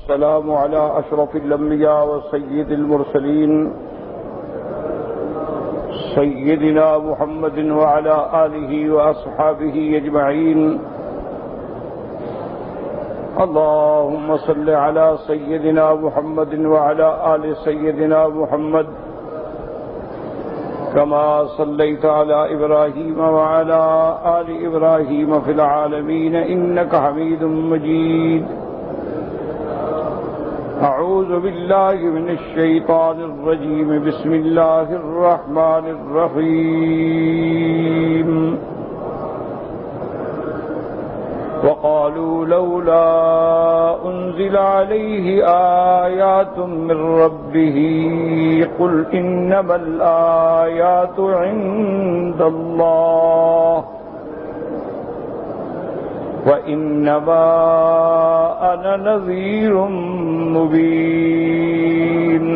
والسلام على أشرف الأنبياء وسيد المرسلين سيدنا محمد وعلى آله وأصحابه أجمعين. اللهم صل على سيدنا محمد وعلى آل سيدنا محمد كما صليت على إبراهيم وعلى آل إبراهيم في العالمين إنك حميد مجيد. أعوذ بالله من الشيطان الرجيم. بسم الله الرحمن الرحيم. وقالوا لولا أنزل عليه آيات من ربه قل إنما الآيات عند الله وإنما أنا نذير مبين.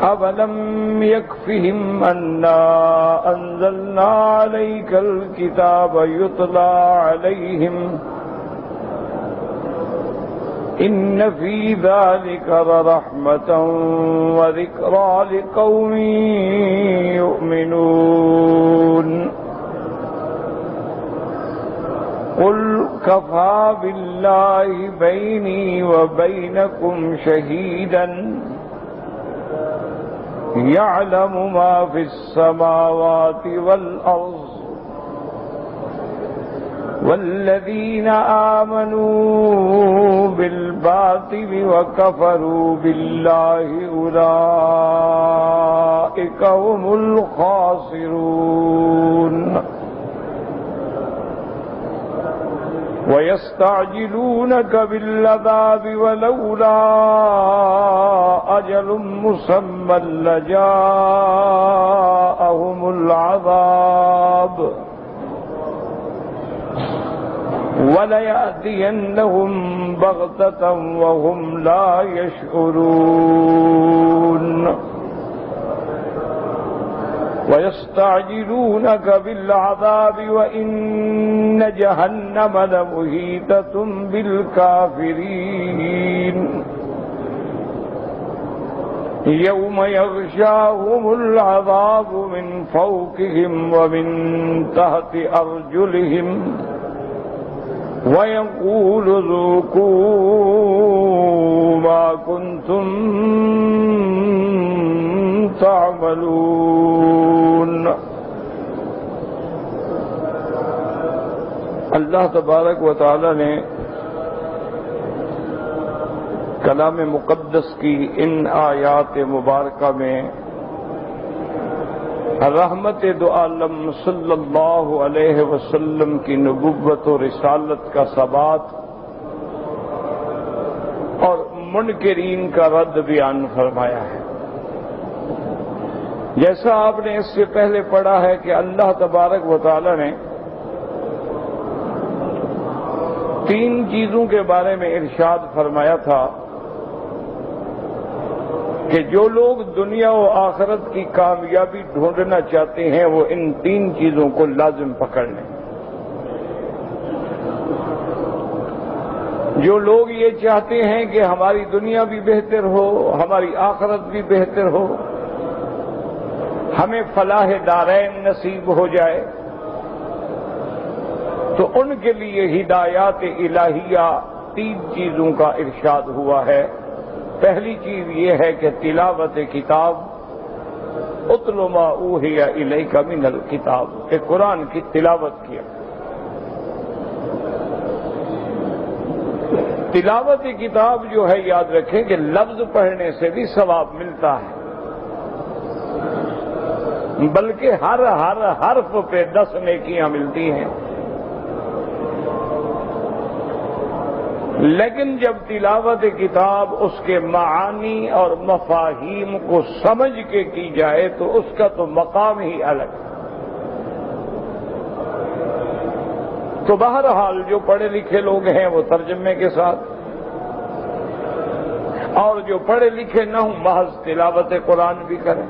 أَوَلَمْ يَكْفِهِمْ أَنَّا أَنزَلْنَا عَلَيْكَ الْكِتَابَ يُتْلَى عَلَيْهِمْ إِنَّ فِي ذَلِكَ لَرَحْمَةً وَذِكْرَى لِقَوْمٍ يُؤْمِنُونَ. قُلْ كَفَى بِاللَّهِ بَيْنِي وَبَيْنَكُمْ شَهِيدًا يعلم ما في السماوات والأرض والذين آمنوا بالباطل وكفروا بالله أولئك هم الخاسرون. ويستعجلونك بالعذاب ولولا أجل مسمى لجاءهم العذاب وليأتينهم بغتة وهم لا يشعرون. ويستعجلونك بالعذاب وإن جهنم لمحيطة بالكافرين يوم يغشاهم العذاب من فوقهم ومن تحت أرجلهم ويقول ذوقوا ما كنتم تعملون. اللہ تبارک و تعالی نے کلام مقدس کی ان آیات مبارکہ میں رحمت دو عالم صلی اللہ علیہ وسلم کی نبوت و رسالت کا ثبات اور منکرین کا رد بیان فرمایا ہے. جیسا آپ نے اس سے پہلے پڑھا ہے کہ اللہ تبارک و تعالی نے تین چیزوں کے بارے میں ارشاد فرمایا تھا کہ جو لوگ دنیا و آخرت کی کامیابی ڈھونڈنا چاہتے ہیں وہ ان تین چیزوں کو لازم پکڑ لیں. جو لوگ یہ چاہتے ہیں کہ ہماری دنیا بھی بہتر ہو ہماری آخرت بھی بہتر ہو ہمیں فلاح دارین نصیب ہو جائے تو ان کے لیے ہدایات الہیہ تین چیزوں کا ارشاد ہوا ہے. پہلی چیز یہ ہے کہ تلاوت کتاب اتل ما اوحی الیک من الکتاب کہ قرآن کی تلاوت کیا. تلاوت کتاب جو ہے یاد رکھیں کہ لفظ پڑھنے سے بھی ثواب ملتا ہے بلکہ ہر حرف پہ 10 نیکیاں ملتی ہیں. لیکن جب تلاوت کتاب اس کے معانی اور مفاہیم کو سمجھ کے کی جائے تو اس کا تو مقام ہی الگ ہے. تو بہرحال جو پڑھے لکھے لوگ ہیں وہ ترجمے کے ساتھ اور جو پڑھے لکھے نہ ہوں محض تلاوت قرآن بھی کریں.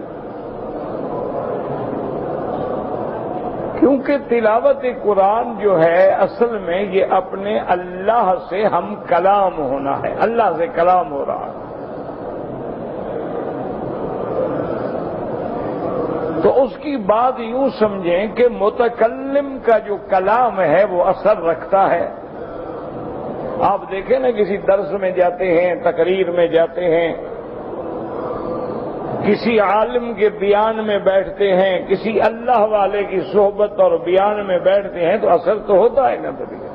کیونکہ تلاوت قرآن جو ہے اصل میں یہ اپنے اللہ سے ہم کلام ہونا ہے، اللہ سے کلام ہو رہا ہے۔ تو اس کی بات یوں سمجھیں کہ متکلم کا جو کلام ہے وہ اثر رکھتا ہے۔ آپ دیکھیں نا، کسی درس میں جاتے ہیں، تقریر میں جاتے ہیں، کسی عالم کے بیان میں بیٹھتے ہیں، کسی اللہ والے کی صحبت اور بیان میں بیٹھتے ہیں تو اثر تو ہوتا ہے نا طبیعت۔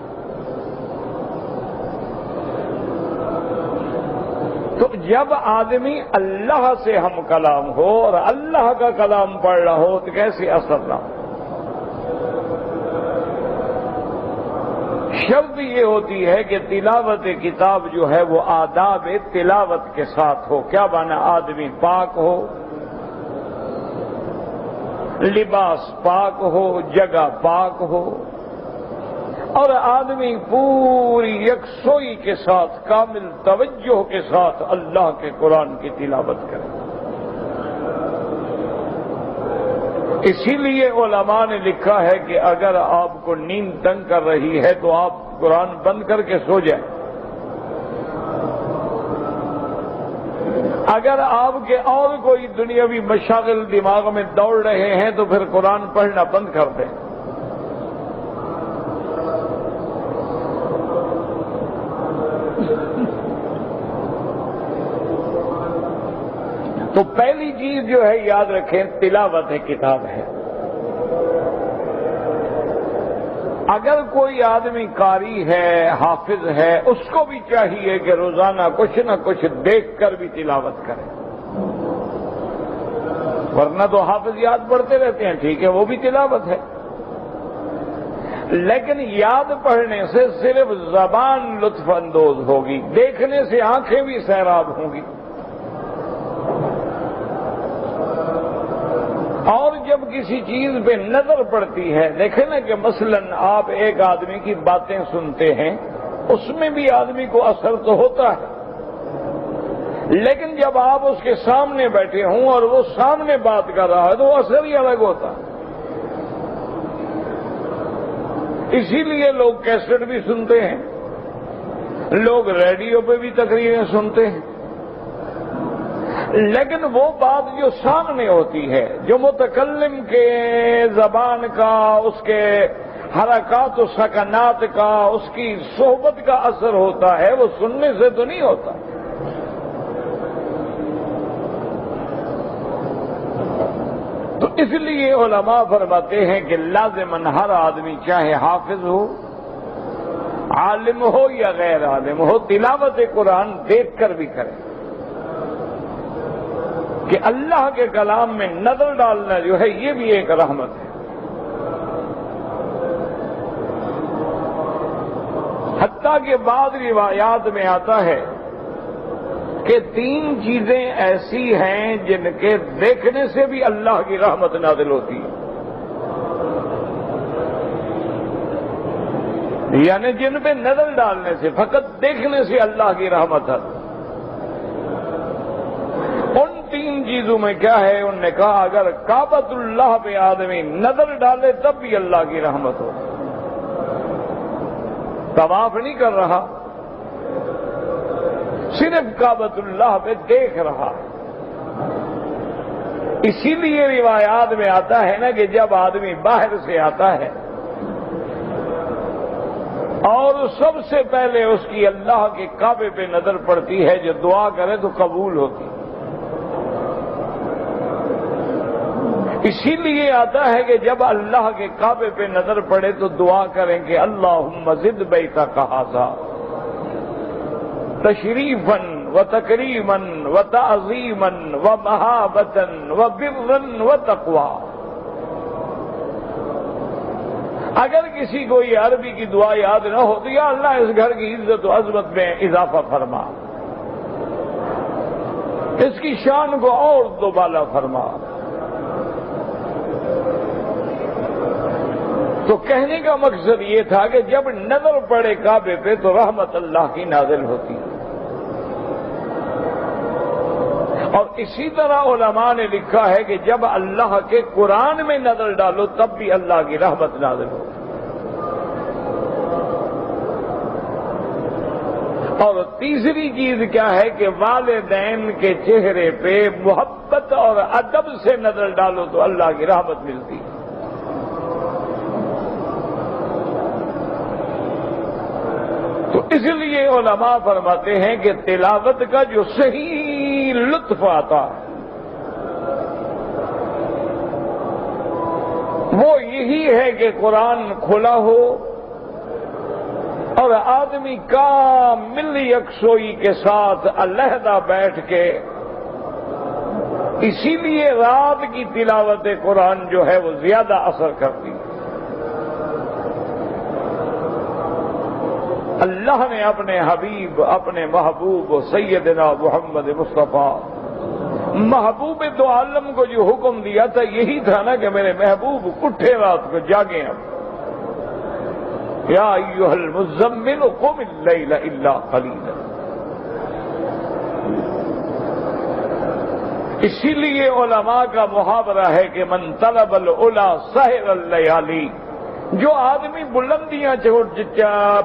تو جب آدمی اللہ سے ہم کلام ہو اور اللہ کا کلام پڑھ رہا ہو تو کیسے اثر نہ ہو؟ شرط یہ ہوتی ہے کہ تلاوت کتاب جو ہے وہ آداب تلاوت کے ساتھ ہو۔ کیا معنی؟ آدمی پاک ہو، لباس پاک ہو، جگہ پاک ہو، اور آدمی پوری یکسوئی کے ساتھ، کامل توجہ کے ساتھ اللہ کے قرآن کی تلاوت کرے۔ اسی لیے علماء نے لکھا ہے کہ اگر آپ کو نیند تنگ کر رہی ہے تو آپ قرآن بند کر کے سو جائیں۔ اگر آپ کے اور کوئی دنیاوی مشاغل دماغ میں دوڑ رہے ہیں تو پھر قرآن پڑھنا بند کر دیں۔ تو پہلی چیز جو ہے یاد رکھیں، تلاوت کتاب ہے۔ اگر کوئی آدمی قاری ہے، حافظ ہے، اس کو بھی چاہیے کہ روزانہ کچھ نہ کچھ دیکھ کر بھی تلاوت کرے، ورنہ تو حافظ یاد پڑھتے رہتے ہیں، ٹھیک ہے وہ بھی تلاوت ہے، لیکن یاد پڑھنے سے صرف زبان لطف اندوز ہوگی، دیکھنے سے آنکھیں بھی سیراب ہوں گی۔ اور جب کسی چیز پہ نظر پڑتی ہے، دیکھیں نا کہ مثلا آپ ایک آدمی کی باتیں سنتے ہیں، اس میں بھی آدمی کو اثر تو ہوتا ہے، لیکن جب آپ اس کے سامنے بیٹھے ہوں اور وہ سامنے بات کر رہا ہے تو وہ اثر ہی الگ ہوتا ہے۔ اسی لیے لوگ کیسٹ بھی سنتے ہیں، لوگ ریڈیو پہ بھی تقریریں سنتے ہیں، لیکن وہ بات جو سامنے ہوتی ہے، جو متکلم کے زبان کا، اس کے حرکات و سکنات کا، اس کی صحبت کا اثر ہوتا ہے، وہ سننے سے تو نہیں ہوتا۔ تو اس لیے علماء فرماتے ہیں کہ لازماً ہر آدمی چاہے حافظ ہو، عالم ہو یا غیر عالم ہو، تلاوت قرآن دیکھ کر بھی کرے، کہ اللہ کے کلام میں نظر ڈالنا جو ہے یہ بھی ایک رحمت ہے۔ حتیٰ کہ بعض روایات میں آتا ہے کہ 3 چیزیں ایسی ہیں جن کے دیکھنے سے بھی اللہ کی رحمت نازل ہوتی ہے، یعنی جن پہ نظر ڈالنے سے، فقط دیکھنے سے اللہ کی رحمت ہے۔ ان 3 چیزوں میں کیا ہے؟ انہوں نے کہا اگر کعبۃ اللہ پہ آدمی نظر ڈالے تب بھی اللہ کی رحمت ہو، طواف نہیں کر رہا، صرف کعبۃ اللہ پہ دیکھ رہا۔ اسی لیے روایات میں آتا ہے نا کہ جب آدمی باہر سے آتا ہے اور سب سے پہلے اس کی اللہ کے کعبے پہ نظر پڑتی ہے، جو دعا کرے تو قبول ہوتی۔ اسی لیے آتا ہے کہ جب اللہ کے کعبے پہ نظر پڑے تو دعا کریں کہ اللہم زد بیتک ھذا تشریفا و تکریما و تعظیما و مہابتا و برا و تقوی۔ اگر کسی کو یہ عربی کی دعا یاد نہ ہو تو یا اللہ اس گھر کی عزت و عظمت میں اضافہ فرما، اس کی شان کو اور دوبالا فرما۔ تو کہنے کا مقصد یہ تھا کہ جب نظر پڑے کعبے پہ تو رحمت اللہ کی نازل ہوتی ہے، اور اسی طرح علماء نے لکھا ہے کہ جب اللہ کے قرآن میں نظر ڈالو تب بھی اللہ کی رحمت نازل ہو. اور تیسری چیز کیا ہے کہ والدین کے چہرے پہ محبت اور ادب سے نظر ڈالو تو اللہ کی رحمت ملتی ہے. تو اس لیے علماء فرماتے ہیں کہ تلاوت کا جو صحیح لطف آتا ہے وہ یہی ہے کہ قرآن کھلا ہو اور آدمی کامل یکسوئی کے ساتھ علیحدہ بیٹھ کے. اسی لیے رات کی تلاوت قرآن جو ہے وہ زیادہ اثر کرتی ہے. اللہ نے اپنے حبیب اپنے محبوب سیدنا محمد مصطفیٰ محبوب دو عالم کو جو حکم دیا تھا یہی تھا نا کہ میرے محبوب اٹھے رات کو جاگیں. اب یا ایھا المزمل قم اللیل الا قلیلا. اسی لیے علماء کا محاورہ ہے کہ من طلب العلا سہر اللیالی. جو آدمی بلندیاں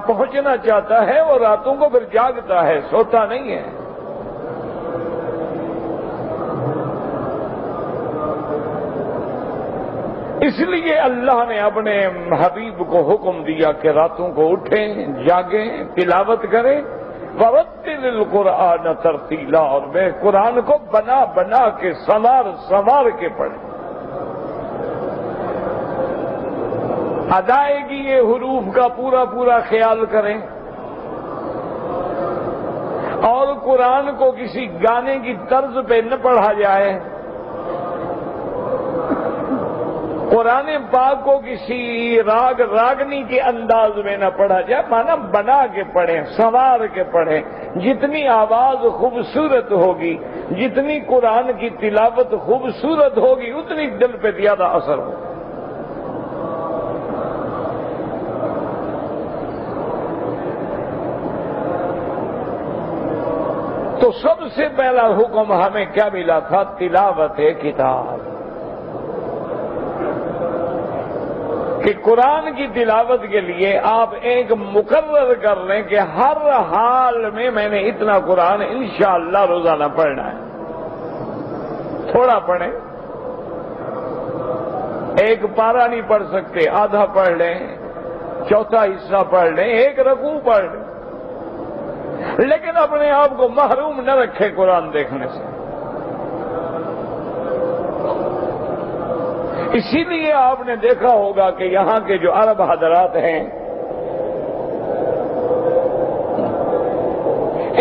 پہنچنا چاہتا ہے وہ راتوں کو پھر جاگتا ہے, سوتا نہیں ہے. اس لیے اللہ نے اپنے حبیب کو حکم دیا کہ راتوں کو اٹھیں, جاگیں, تلاوت کریں. وَرَتِّلِ الْقُرْآنَ تَرْتِيلًا. اور میں قرآن کو بنا بنا کے سنوار کے پڑھیں. ادائیگی حروف کا پورا خیال کریں اور قرآن کو کسی گانے کی طرز پہ نہ پڑھا جائے. قرآن پاک کو کسی راگنی کے انداز میں نہ پڑھا جائے. مانا بنا کے پڑھیں, سنوار کے پڑھیں. جتنی آواز خوبصورت ہوگی, جتنی قرآن کی تلاوت خوبصورت ہوگی, اتنی دل پہ زیادہ اثر ہوگا. تو سب سے پہلا حکم ہمیں کیا ملا تھا؟ تلاوت کتاب. کہ قرآن کی تلاوت کے لیے آپ ایک مقرر کر لیں کہ ہر حال میں نے اتنا قرآن انشاءاللہ روزانہ پڑھنا ہے. تھوڑا پڑھیں, ایک پارہ نہیں پڑھ سکتے, آدھا پڑھ لیں, چوتھا حصہ پڑھ لیں, ایک رکوع پڑھ لیں. لیکن اپنے آپ کو محروم نہ رکھے قرآن دیکھنے سے. اسی لیے آپ نے دیکھا ہوگا کہ یہاں کے جو عرب حضرات ہیں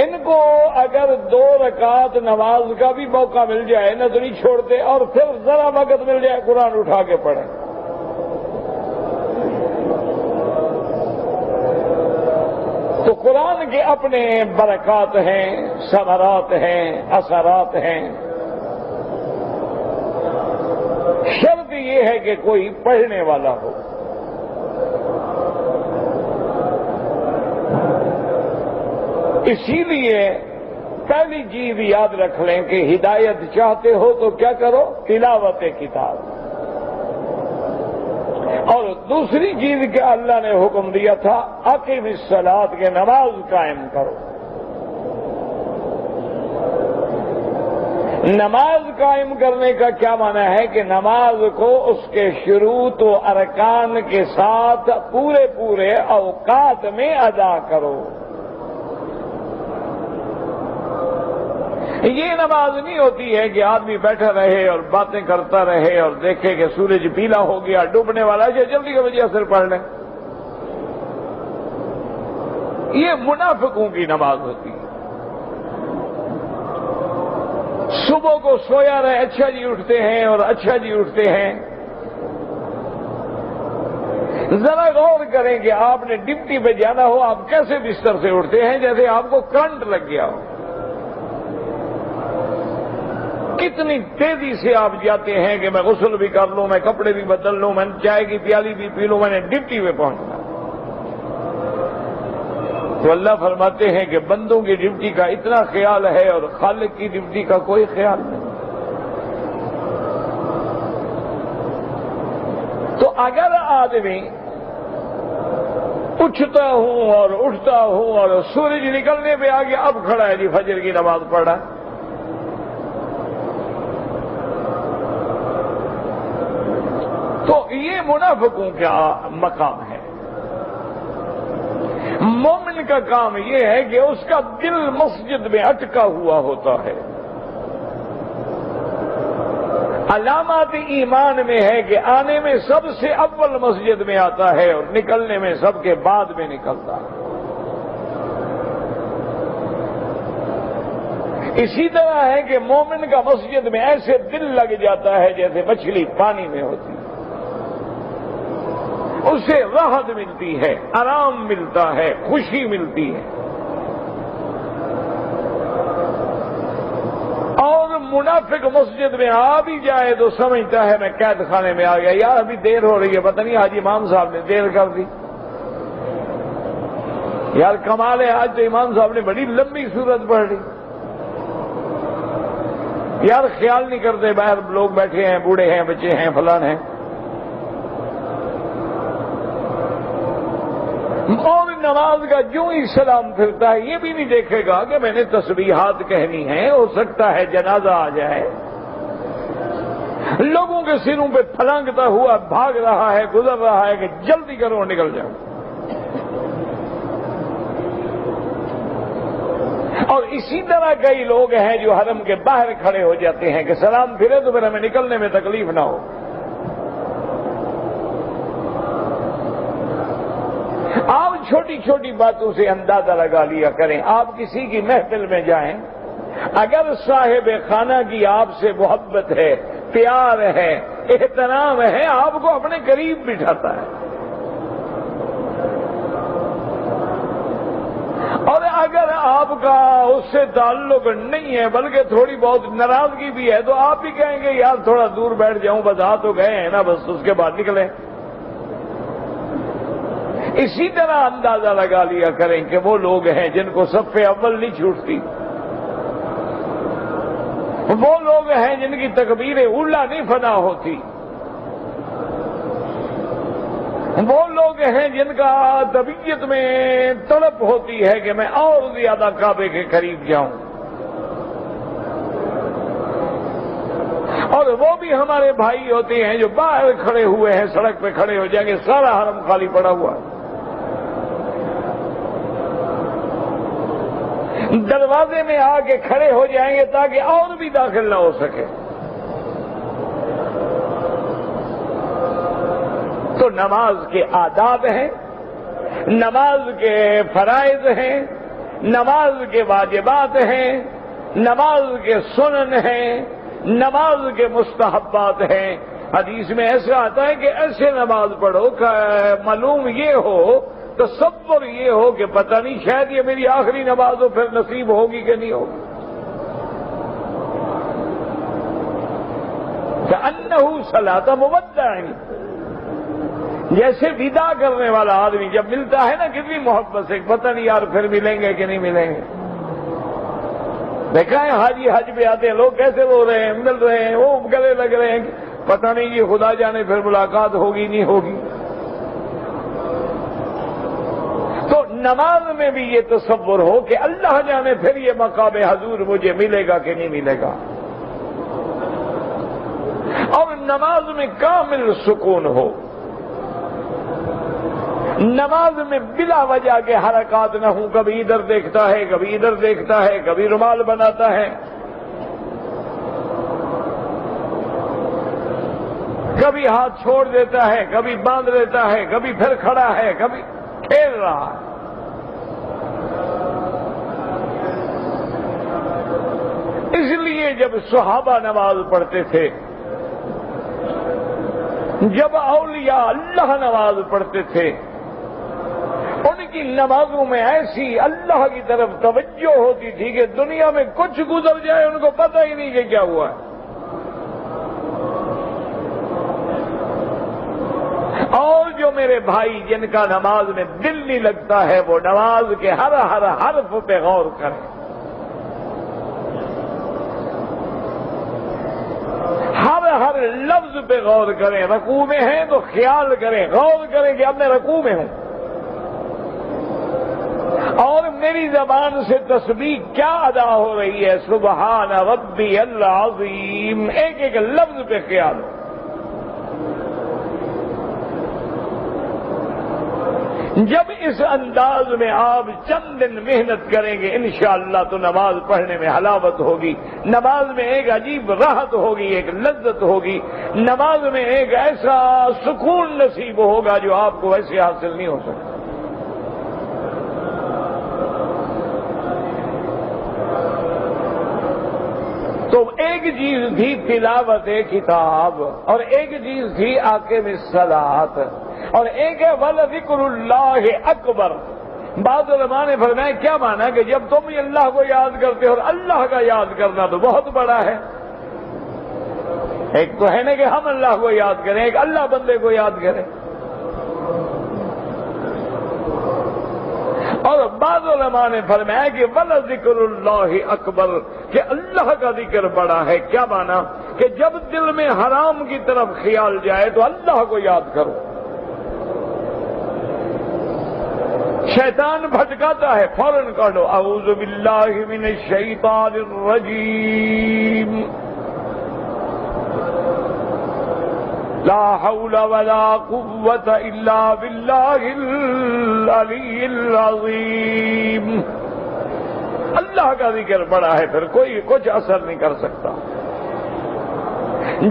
ان کو اگر 2 رکعت نماز کا بھی موقع مل جائے نہ تو نہیں چھوڑتے, اور پھر ذرا وقت مل جائے قرآن اٹھا کے پڑھیں. تو قرآن کے اپنے برکات ہیں, ثمرات ہیں, اثرات ہیں. شرط یہ ہے کہ کوئی پڑھنے والا ہو. اسی لیے پہلی چیز یاد رکھ لیں کہ ہدایت چاہتے ہو تو کیا کرو؟ تلاوت کتاب. اور دوسری چیز کہ اللہ نے حکم دیا تھا اقیم الصلاۃ کے نماز قائم کرو. نماز قائم کرنے کا کیا معنی ہے کہ نماز کو اس کے شروط و ارکان کے ساتھ پورے اوقات میں ادا کرو. یہ نماز نہیں ہوتی ہے کہ آدمی بیٹھا رہے اور باتیں کرتا رہے اور دیکھے کہ سورج پیلا ہو گیا, ڈوبنے والا ہے, جلدی کے وجہ سے پڑھ لیں. یہ منافقوں کی نماز ہوتی ہے. صبح کو سویا رہے, اچھا جی اٹھتے ہیں اور اچھا جی اٹھتے ہیں. ذرا غور کریں کہ آپ نے ڈپٹی پہ جانا ہو, آپ کیسے بستر سے اٹھتے ہیں جیسے آپ کو کرنٹ لگ گیا ہو. کتنی تیزی سے آپ جاتے ہیں کہ میں غسل بھی کر لوں, میں کپڑے بھی بدل لوں, میں چائے کی پیالی بھی پی لوں, میں نے ڈپٹی پہ پہنچنا. تو اللہ فرماتے ہیں کہ بندوں کی ڈیوٹی کا اتنا خیال ہے اور خالق کی ڈیوٹی کا کوئی خیال نہیں۔ تو اگر آدمی اٹھتا ہوں اور اٹھتا ہوں اور سورج نکلنے پہ آگے اب کھڑا ہے جی فجر کی نماز پڑھ رہا ہے، تو یہ منافقوں کا مقام ہے۔ مومن کا کام یہ ہے کہ اس کا دل مسجد میں اٹکا ہوا ہوتا ہے۔ علامات ایمان میں ہے کہ آنے میں سب سے اول مسجد میں آتا ہے اور نکلنے میں سب کے بعد میں نکلتا ہے۔ اسی طرح ہے کہ مومن کا مسجد میں ایسے دل لگ جاتا ہے جیسے مچھلی پانی میں ہوتی ہے، اسے راحت ملتی ہے، آرام ملتا ہے، خوشی ملتی ہے۔ اور منافق مسجد میں آ بھی جائے تو سمجھتا ہے میں قید خانے میں آ گیا، یار ابھی دیر ہو رہی ہے، پتہ نہیں حاجی امام صاحب نے دیر کر دی، یار کمال ہے آج تو امام صاحب نے بڑی لمبی صورت پڑھ لی، یار خیال نہیں کرتے باہر لوگ بیٹھے ہیں، بوڑھے ہیں، بچے ہیں، فلان ہیں۔ اور نماز کا جو ہی سلام پھرتا ہے یہ بھی نہیں دیکھے گا کہ میں نے تسبیحات کہنی ہے، ہو سکتا ہے جنازہ آ جائے، لوگوں کے سروں پہ پھلانگتا ہوا بھاگ رہا ہے، گزر رہا ہے کہ جلدی کرو نکل جاؤ۔ اور اسی طرح کئی لوگ ہیں جو حرم کے باہر کھڑے ہو جاتے ہیں کہ سلام پھرے تو پھر ہمیں نکلنے میں تکلیف نہ ہو۔ آپ چھوٹی چھوٹی باتوں سے اندازہ لگا لیا کریں۔ آپ کسی کی محفل میں جائیں، اگر صاحب خانہ کی آپ سے محبت ہے، پیار ہے، احترام ہے، آپ کو اپنے قریب بٹھاتا ہے۔ اور اگر آپ کا اس سے تعلق نہیں ہے بلکہ تھوڑی بہت ناراضگی بھی ہے تو آپ بھی کہیں گے یار تھوڑا دور بیٹھ جاؤں، بس آ تو گئے ہیں نا، بس اس کے بعد نکلیں۔ اسی طرح اندازہ لگا لیا کریں کہ وہ لوگ ہیں جن کو صف اول نہیں چھوٹتی، وہ لوگ ہیں جن کی تکبیر اولا نہیں فنا ہوتی، وہ لوگ ہیں جن کا طبیعت میں تڑپ ہوتی ہے کہ میں اور زیادہ کعبے کے قریب جاؤں۔ اور وہ بھی ہمارے بھائی ہوتے ہیں جو باہر کھڑے ہوئے ہیں، سڑک پہ کھڑے ہو جائیں گے، سارا حرم خالی پڑا ہوا ہے، دروازے میں آ کے کھڑے ہو جائیں گے تاکہ اور بھی داخل نہ ہو سکے۔ تو نماز کے آداب ہیں، نماز کے فرائض ہیں، نماز کے واجبات ہیں، نماز کے سنن ہیں، نماز کے مستحبات ہیں۔ حدیث میں ایسا آتا ہے کہ ایسے نماز پڑھو کہ معلوم یہ ہو، تصور یہ ہو کہ پتہ نہیں شاید یہ میری آخری نماز ہو، پھر نصیب ہوگی کہ نہیں ہوگی۔ کأنہ صلاۃ مودع، جیسے ودا کرنے والا آدمی جب ملتا ہے نا کتنی محبت سے، پتہ نہیں یار پھر ملیں گے کہ نہیں ملیں گے۔ دیکھا ہے حاجی حج پہ آتے ہیں لوگ کیسے رو رہے ہیں، مل رہے ہیں، وہ گلے لگ رہے ہیں، پتہ نہیں یہ خدا جانے پھر ملاقات ہوگی نہیں ہوگی۔ تو نماز میں بھی یہ تصور ہو کہ اللہ جانے پھر یہ مقام حضور مجھے ملے گا کہ نہیں ملے گا۔ اور نماز میں کامل سکون ہو، نماز میں بلا وجہ کے حرکات نہ ہوں، کبھی ادھر دیکھتا ہے، کبھی ادھر دیکھتا ہے، کبھی رومال بناتا ہے، کبھی ہاتھ چھوڑ دیتا ہے، کبھی باندھ لیتا ہے، کبھی پھر کھڑا ہے، کبھی کھیل رہا ہے۔ اس لیے جب صحابہ نماز پڑھتے تھے، جب اولیاء اللہ نماز پڑھتے تھے، ان کی نمازوں میں ایسی اللہ کی طرف توجہ ہوتی تھی کہ دنیا میں کچھ گزر جائے ان کو پتہ ہی نہیں کہ کیا ہوا ہے۔ اور جو میرے بھائی جن کا نماز میں دل نہیں لگتا ہے وہ نماز کے ہر ہر حرف پہ غور کریں، ہر ہر لفظ پہ غور کریں۔ رکوع میں ہیں تو خیال کریں، غور کریں کہ اب میں رکوع میں ہوں، اور میری زبان سے تسبیح کیا ادا ہو رہی ہے، سبحان ربی العظیم، ایک ایک لفظ پہ خیال ہو۔ جب اس انداز میں آپ چند دن محنت کریں گے انشاءاللہ تو نماز پڑھنے میں حلاوت ہوگی، نماز میں ایک عجیب راحت ہوگی، ایک لذت ہوگی، نماز میں ایک ایسا سکون نصیب ہوگا جو آپ کو ویسے حاصل نہیں ہو سکتا۔ تو ایک چیز تھی تلاوت کتاب، اور ایک چیز تھی اقیم الصلاۃ، اور ایک ہے وَلَذِكْرُ اللَّهِ اکبر۔ بعض علماء نے فرمایا کیا مانا کہ جب تم اللہ کو یاد کرتے ہو اور اللہ کا یاد کرنا تو بہت بڑا ہے۔ ایک تو ہے نا کہ ہم اللہ کو یاد کریں، ایک اللہ بندے کو یاد کریں، اور بعض علماء نے فرمایا کہ وَلَذِكْرُ اللَّهِ اکبر، کہ اللہ کا ذکر بڑا ہے۔ کیا مانا کہ جب دل میں حرام کی طرف خیال جائے تو اللہ کو یاد کرو۔ شیطان بھٹکاتا ہے، فوراً کہہ لو اعوذ باللہ من الشیطان الرجیم، لا حول ولا قوة الا باللہ العلی العظیم۔ اللہ کا ذکر بڑا ہے، پھر کوئی کچھ اثر نہیں کر سکتا۔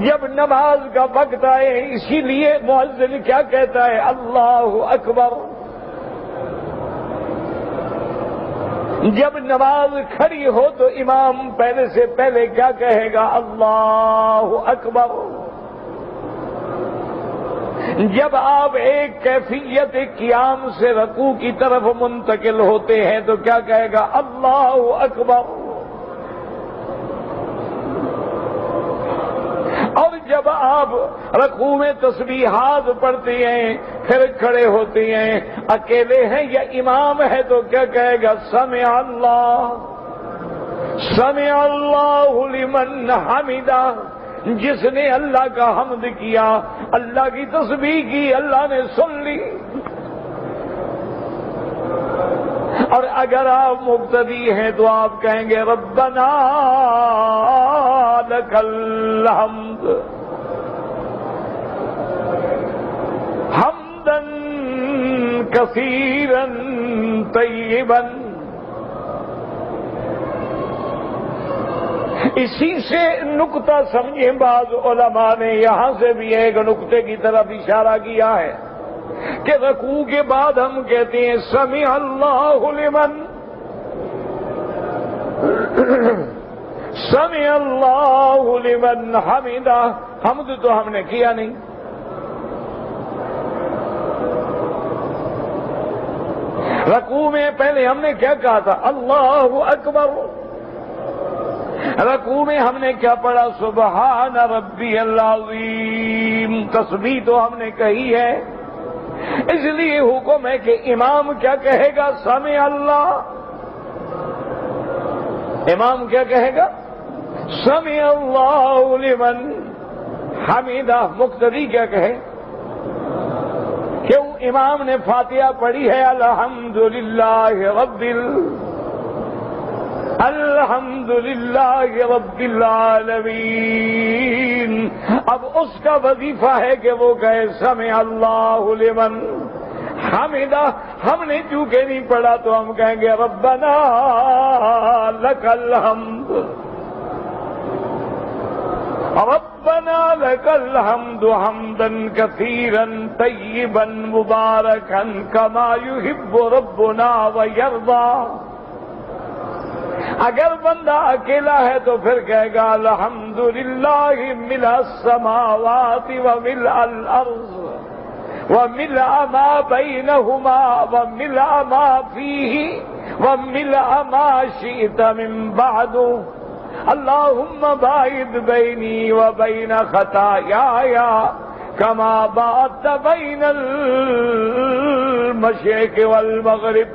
جب نماز کا وقت آئے، اسی لیے مؤذن کیا کہتا ہے، اللہ اکبر۔ جب نماز کھڑی ہو تو امام پہلے سے پہلے کیا کہے گا، اللہ اکبر۔ جب آپ ایک کیفیت قیام سے رکوع کی طرف منتقل ہوتے ہیں تو کیا کہے گا، اللہ اکبر۔ اور جب آپ رکوع میں تسبیحات پڑھتے ہیں، پھر کھڑے ہوتے ہیں، اکیلے ہیں یا امام ہے تو کیا کہے گا، سمع اللہ، سمع اللہ لمن حمدہ۔ جس نے اللہ کا حمد کیا، اللہ کی تسبیح کی، اللہ نے سن لی۔ اور اگر آپ مقتدی ہیں تو آپ کہیں گے ربنا لک الحمد حمدا کثیرا طیبا۔ اسی سے نقطہ سمجھیں، بعض علماء نے یہاں سے بھی ایک نقطے کی طرف اشارہ کیا ہے کہ رکوع کے بعد ہم کہتے ہیں سمع اللہ لمن، سمع اللہ لمن حمدہ۔ حمد تو ہم نے کیا نہیں، رکوع میں پہلے ہم نے کیا کہا تھا، اللہ اکبر۔ رکوع میں ہم نے کیا پڑھا، سبحان ربی العظیم۔ تسبیح تو ہم نے کہی ہے، اس لیے حکم ہے کہ امام کیا کہے گا، سمع اللہ۔ امام کیا کہے گا، سمع اللہ لمن حمدہ۔ مقتدی کیا کہے، کیوں امام نے فاتحہ پڑھی ہے، الحمدللہ رب العالمین۔ اب اس کا وظیفہ ہے کہ وہ کہے سمع اللہ لمن حمدہ۔ ہم نے چونکہ نہیں پڑھا تو ہم کہیں گے ربنا لک الحمد، ربنا لک الحمد حمدا کثیرا طیبا مبارکا کما یحب ربنا ویرضی۔ اگر بندہ اکیلا ہے تو پھر کہے گا الحمدللہ ملء السماوات وملء الارض وملء ما بینہما وملء ما فیہ وملء ما شئت من بعد اللہم باعد بینی وبین خطایایا کما بات بین المشرق والمغرب.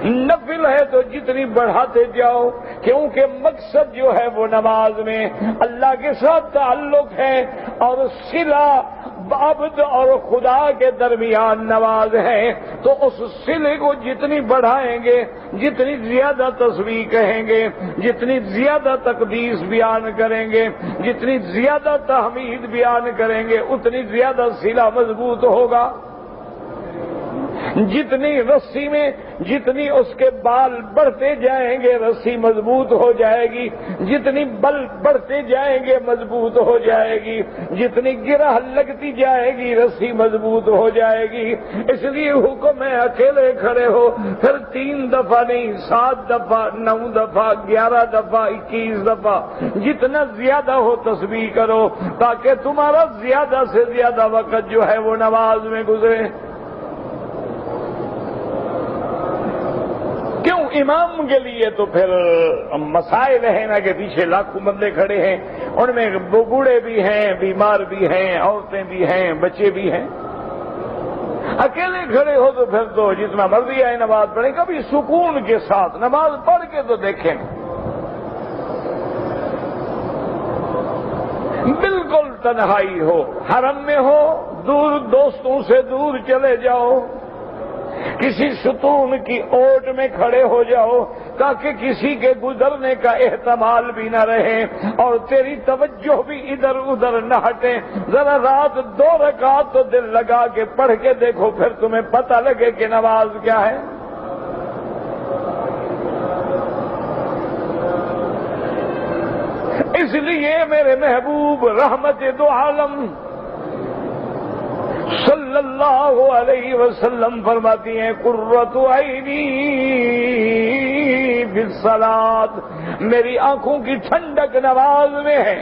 نفل ہے تو جتنی بڑھاتے جاؤ، کیونکہ مقصد جو ہے وہ نماز میں اللہ کے ساتھ تعلق ہے اور صلہ عبد اور خدا کے درمیان نماز ہے. تو اس صلے کو جتنی بڑھائیں گے، جتنی زیادہ تسبیح کہیں گے، جتنی زیادہ تقدیس بیان کریں گے، جتنی زیادہ تحمید بیان کریں گے، اتنی زیادہ صلہ مضبوط ہوگا. جتنی رسی میں جتنی اس کے بال بڑھتے جائیں گے رسی مضبوط ہو جائے گی، جتنی بل بڑھتے جائیں گے مضبوط ہو جائے گی، جتنی گرہ لگتی جائے گی رسی مضبوط ہو جائے گی. اس لیے حکم ہے اکیلے کھڑے ہو، پھر 3 دفعہ نہیں، 7 دفعہ، 9 دفعہ، 11 دفعہ، 21 دفعہ، جتنا زیادہ ہو تسبیح کرو تاکہ تمہارا زیادہ سے زیادہ وقت جو ہے وہ نماز میں گزرے. کیوں؟ امام کے لیے تو پھر مسائل ہیں نا کہ پیچھے لاکھوں بندے کھڑے ہیں، ان میں بوڑھے بھی ہیں، بیمار بھی ہیں، عورتیں بھی ہیں، بچے بھی ہیں. اکیلے کھڑے ہو تو پھر تو جتنا مرضی آئے نماز پڑھیں، کبھی سکون کے ساتھ نماز پڑھ کے تو دیکھیں. بالکل تنہائی ہو، حرم میں ہو، دور دوستوں سے دور چلے جاؤ، کسی ستون کی اوٹ میں کھڑے ہو جاؤ تاکہ کسی کے گزرنے کا احتمال بھی نہ رہے اور تیری توجہ بھی ادھر ادھر نہ ہٹے. ذرا رات 2 رکعت تو دل لگا کے پڑھ کے دیکھو، پھر تمہیں پتہ لگے کہ نماز کیا ہے. اس لیے میرے محبوب رحمت دو عالم صلی اللہ علیہ وسلم فرماتی ہیں قرۃ عینی فی الصلاۃ، میری آنکھوں کی ٹھنڈک نماز میں ہے.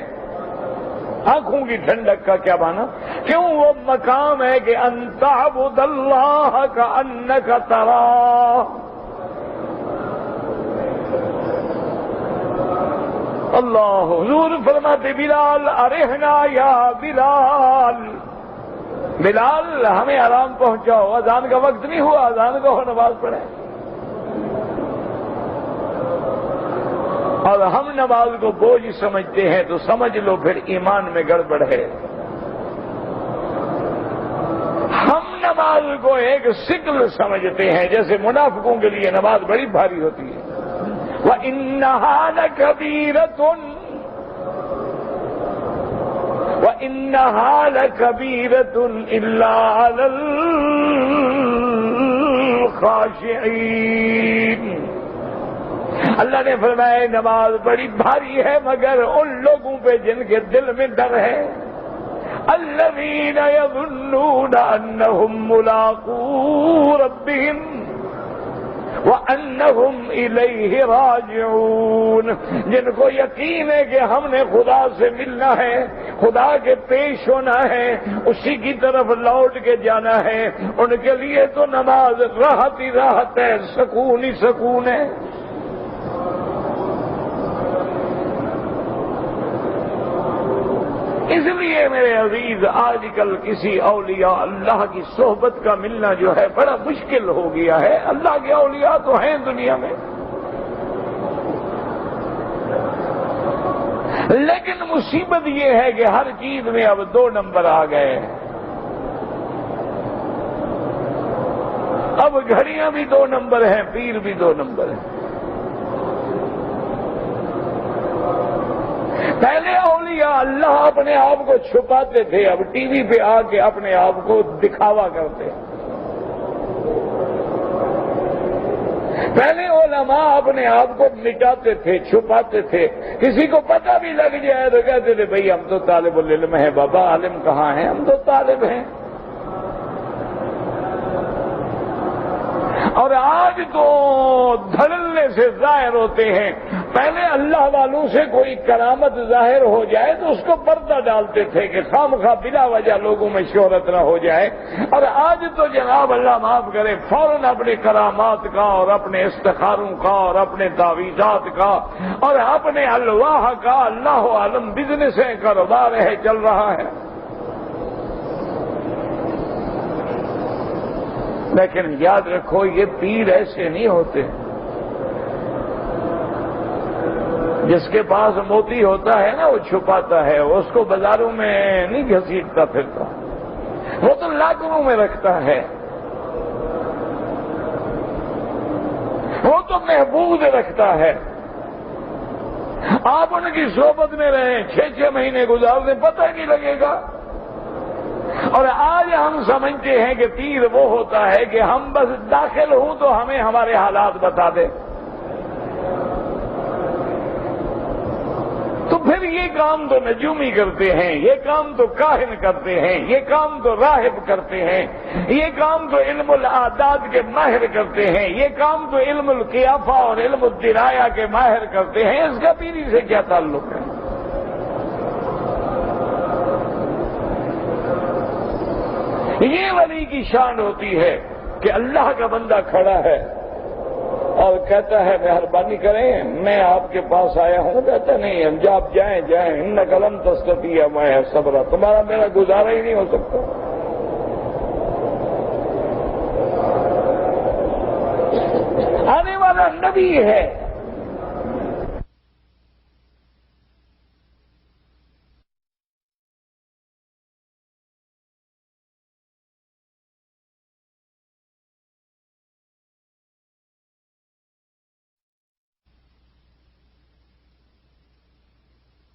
آنکھوں کی ٹھنڈک کا کیا معنی؟ کیوں؟ وہ مقام ہے کہ ان تعبد اللہ کأنک تراہ. اللہ حضور فرماتے بلال ارحنا یا بلال، بلال ہمیں آرام پہنچاؤ، اذان کا وقت نہیں ہوا، اذان کا ہو، نماز پڑھیں. اور ہم نماز کو بوجھ سمجھتے ہیں تو سمجھ لو پھر ایمان میں گڑبڑ ہے. ہم نماز کو ایک ثقل سمجھتے ہیں، جیسے منافقوں کے لیے نماز بڑی بھاری ہوتی ہے. وَإِنَّهَا لَكَبِيرَةٌ وَإِنَّهَا لَكَبِيرَةٌ إِلَّا عَلَى الْخَاشِعِينَ. اللہ نے فرمایا نماز بڑی بھاری ہے مگر ان لوگوں پہ جن کے دل میں ڈر ہے. الَّذِينَ يَظُنُّونَ أَنَّهُمْ مُلَاقُو رَبِّهِمْ وَأَنَّهُمْ إِلَيْهِ رَاجِعُونَ، جن کو یقین ہے کہ ہم نے خدا سے ملنا ہے، خدا کے پیش ہونا ہے، اسی کی طرف لوٹ کے جانا ہے، ان کے لیے تو نماز راحت ہی راحت ہے، سکون ہی سکون ہے. اس لیے میرے عزیز آج کل کسی اولیاء اللہ کی صحبت کا ملنا جو ہے بڑا مشکل ہو گیا ہے. اللہ کے اولیاء تو ہیں دنیا میں، لیکن مصیبت یہ ہے کہ ہر چیز میں اب 2 نمبر آ گئے. اب گھڑیاں بھی 2 نمبر ہیں، پیر بھی 2 نمبر ہیں. پہلے اولیاء اللہ اپنے آپ کو چھپاتے تھے، اب ٹی وی پہ آ کے اپنے آپ کو دکھاوا کرتے. پہلے علماء اپنے آپ کو مٹاتے تھے، چھپاتے تھے، کسی کو پتہ بھی لگ جائے تو کہتے تھے بھئی ہم تو طالب العلم ہیں، بابا عالم کہاں ہیں، ہم تو طالب ہیں. اور آج تو دھڑلنے سے ظاہر ہوتے ہیں. پہلے اللہ والوں سے کوئی کرامت ظاہر ہو جائے تو اس کو پردہ ڈالتے تھے کہ خواہ بلا وجہ لوگوں میں شہرت نہ ہو جائے. اور آج تو جناب اللہ معاف کرے فوراً اپنے کرامات کا اور اپنے استخاروں کا اور اپنے تعویذات کا اور اپنے الواح کا اللہ عالم بزنس ہے، کاروبار ہے، چل رہا ہے. لیکن یاد رکھو یہ پیر ایسے نہیں ہوتے جس کے پاس موتی ہوتا ہے نا وہ چھپاتا ہے، اس کو بازاروں میں نہیں گھسیٹتا پھرتا، وہ تو لاکروں میں رکھتا ہے، وہ تو محفوظ رکھتا ہے۔ آپ ان کی صحبت میں رہیں، 6 مہینے گزار دیں، پتہ ہی نہیں لگے گا۔ اور آج ہم سمجھتے ہیں کہ پیر وہ ہوتا ہے کہ ہم بس داخل ہوں تو ہمیں ہمارے حالات بتا دے، تو پھر یہ کام تو نجومی کرتے ہیں، یہ کام تو کاہن کرتے ہیں، یہ کام تو راہب کرتے ہیں، یہ کام تو علم الاعداد کے ماہر کرتے ہیں، یہ کام تو علم القیافہ اور علم الدرایا کے ماہر کرتے ہیں، اس کا پیری سے کیا تعلق ہے؟ یہ ولی کی شان ہوتی ہے کہ اللہ کا بندہ کھڑا ہے اور کہتا ہے مہربانی کریں میں آپ کے پاس آیا ہوں، کہتا نہیں آپ جائیں انک لن تستطیع معی صبرا، تمہارا میرا گزارا ہی نہیں ہو سکتا۔ آنے والا نبی ہے،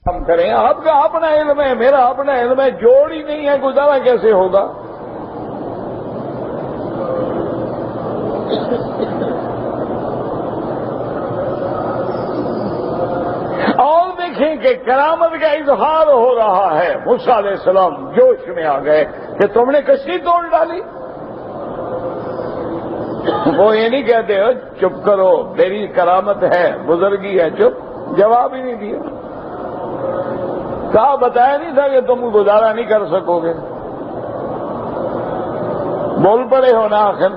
ہم کریں، آپ کا اپنا علم ہے، میرا اپنا علم ہے، جوڑ ہی نہیں ہے، گزارا کیسے ہوگا؟ اور دیکھیں کہ کرامت کا اظہار ہو رہا ہے، موسیٰ علیہ السلام جوش میں آ گئے کہ تم نے کشتی توڑ ڈالی۔ وہ یہ نہیں کہتے ہو چپ کرو میری کرامت ہے، بزرگی ہے، چپ، جواب ہی نہیں دیا۔ کہا بتایا نہیں تھا کہ تم گزارا نہیں کر سکو گے؟ بول پڑے ہو نا آخر۔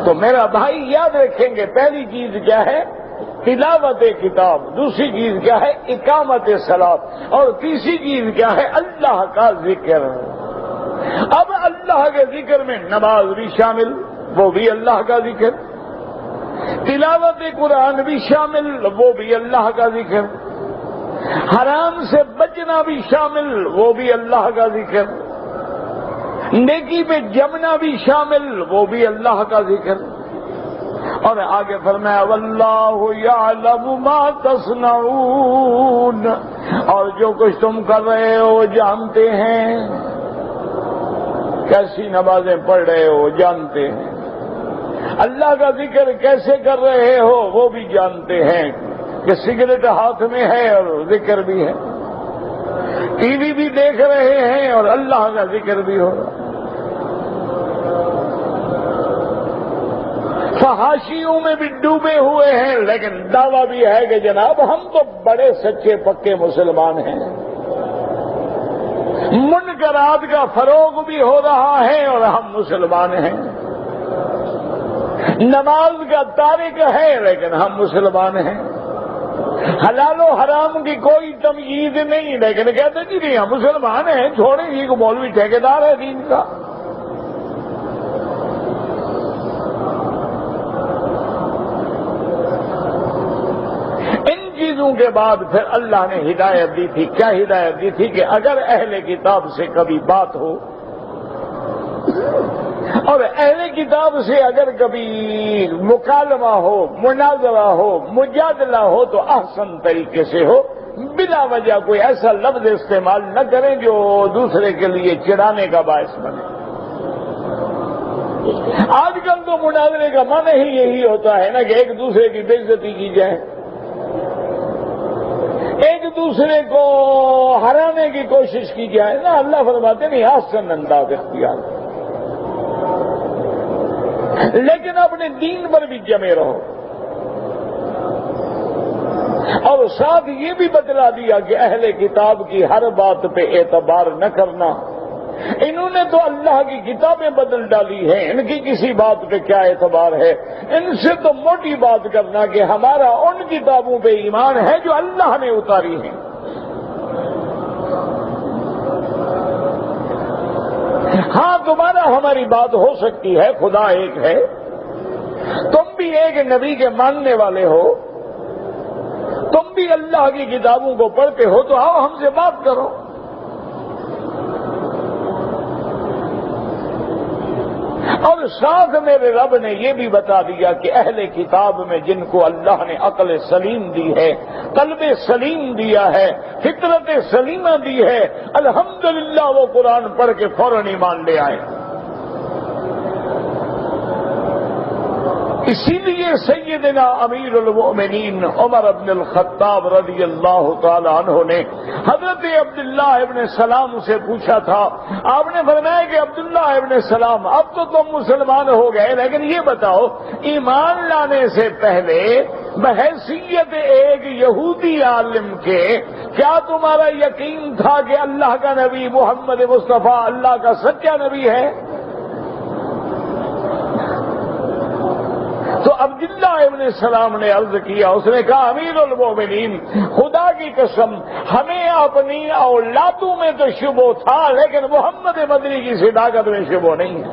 تو میرا بھائی یاد رکھیں گے پہلی چیز کیا ہے؟ تلاوت کتاب، دوسری چیز کیا ہے؟ اقامت صلاۃ، اور تیسری چیز کیا ہے؟ اللہ کا ذکر۔ اب اللہ کے ذکر میں نماز بھی شامل، وہ بھی اللہ کا ذکر، تلاوت قرآن بھی شامل، وہ بھی اللہ کا ذکر، حرام سے بچنا بھی شامل، وہ بھی اللہ کا ذکر، نیکی پہ جمنا بھی شامل، وہ بھی اللہ کا ذکر۔ اور آگے فرمایا واللہ یعلم ما تصنعون، اور جو کچھ تم کر رہے ہو وہ جانتے ہیں، کیسی نمازیں پڑھ رہے ہو جانتے ہیں، اللہ کا ذکر کیسے کر رہے ہو وہ بھی جانتے ہیں کہ سگریٹ ہاتھ میں ہے اور ذکر بھی ہے، ٹی وی بھی دیکھ رہے ہیں اور اللہ کا ذکر بھی ہو رہا ہے، فحاشیوں میں بھی ڈوبے ہوئے ہیں، لیکن دعویٰ بھی ہے کہ جناب ہم تو بڑے سچے پکے مسلمان ہیں، منکرات کا فروغ بھی ہو رہا ہے اور ہم مسلمان ہیں، نماز کا تارک ہے لیکن ہم مسلمان ہیں، حلال و حرام کی کوئی تمیز نہیں لیکن کہتے جی نہیں ہم مسلمان ہیں، چھوڑیں یہ کو مولوی ٹھیکیدار ہے دین کا۔ ان چیزوں کے بعد پھر اللہ نے ہدایت دی تھی، کیا ہدایت دی تھی؟ کہ اگر اہل کتاب سے کبھی بات ہو اور اہل کتاب سے اگر کبھی مکالمہ ہو، مناظرہ ہو، مجادلہ ہو تو احسن طریقے سے ہو، بلا وجہ کوئی ایسا لفظ استعمال نہ کریں جو دوسرے کے لیے چڑھانے کا باعث بنے۔ آج کل تو مناظرے کا معنی ہی یہی ہوتا ہے نا کہ ایک دوسرے کی بے عزتی کی جائے، ایک دوسرے کو ہرانے کی کوشش کی جائے نا۔ اللہ فرماتے نہیں احسن انداز اختیار، لیکن اپنے دین پر بھی جمے رہو، اور ساتھ یہ بھی بتلا دیا کہ اہل کتاب کی ہر بات پہ اعتبار نہ کرنا، انہوں نے تو اللہ کی کتابیں بدل ڈالی ہیں، ان کی کسی بات پہ کیا اعتبار ہے؟ ان سے تو موٹی بات کرنا کہ ہمارا ان کتابوں پہ ایمان ہے جو اللہ نے اتاری ہیں۔ ہاں تمہارا ہماری بات ہو سکتی ہے، خدا ایک ہے، تم بھی ایک نبی کے ماننے والے ہو، تم بھی اللہ کی کتابوں کو پڑھتے ہو، تو آؤ ہم سے بات کرو۔ اور ساتھ میرے رب نے یہ بھی بتا دیا کہ اہل کتاب میں جن کو اللہ نے عقل سلیم دی ہے، قلب سلیم دیا ہے، فطرت سلیمہ دی ہے، الحمدللہ وہ قرآن پڑھ کے فوراً ایمان لے آئے۔ اسی لیے سیدنا امیر المؤمنین عمر بن الخطاب رضی اللہ تعالی عنہ نے حضرت عبداللہ ابن سلام سے پوچھا تھا، آپ نے فرمایا کہ عبداللہ ابن سلام اب تو تم مسلمان ہو گئے، لیکن یہ بتاؤ ایمان لانے سے پہلے بحیثیت ایک یہودی عالم کے کیا تمہارا یقین تھا کہ اللہ کا نبی محمد مصطفیٰ اللہ کا سچا نبی ہے؟ تو عبداللہ ابن سلام نے عرض کیا، اس نے کہا امیر المومنین خدا کی قسم ہمیں اپنی اولادوں میں تو شبہ تھا، لیکن محمد مدنی کی صداقت میں شبہ نہیں ہے۔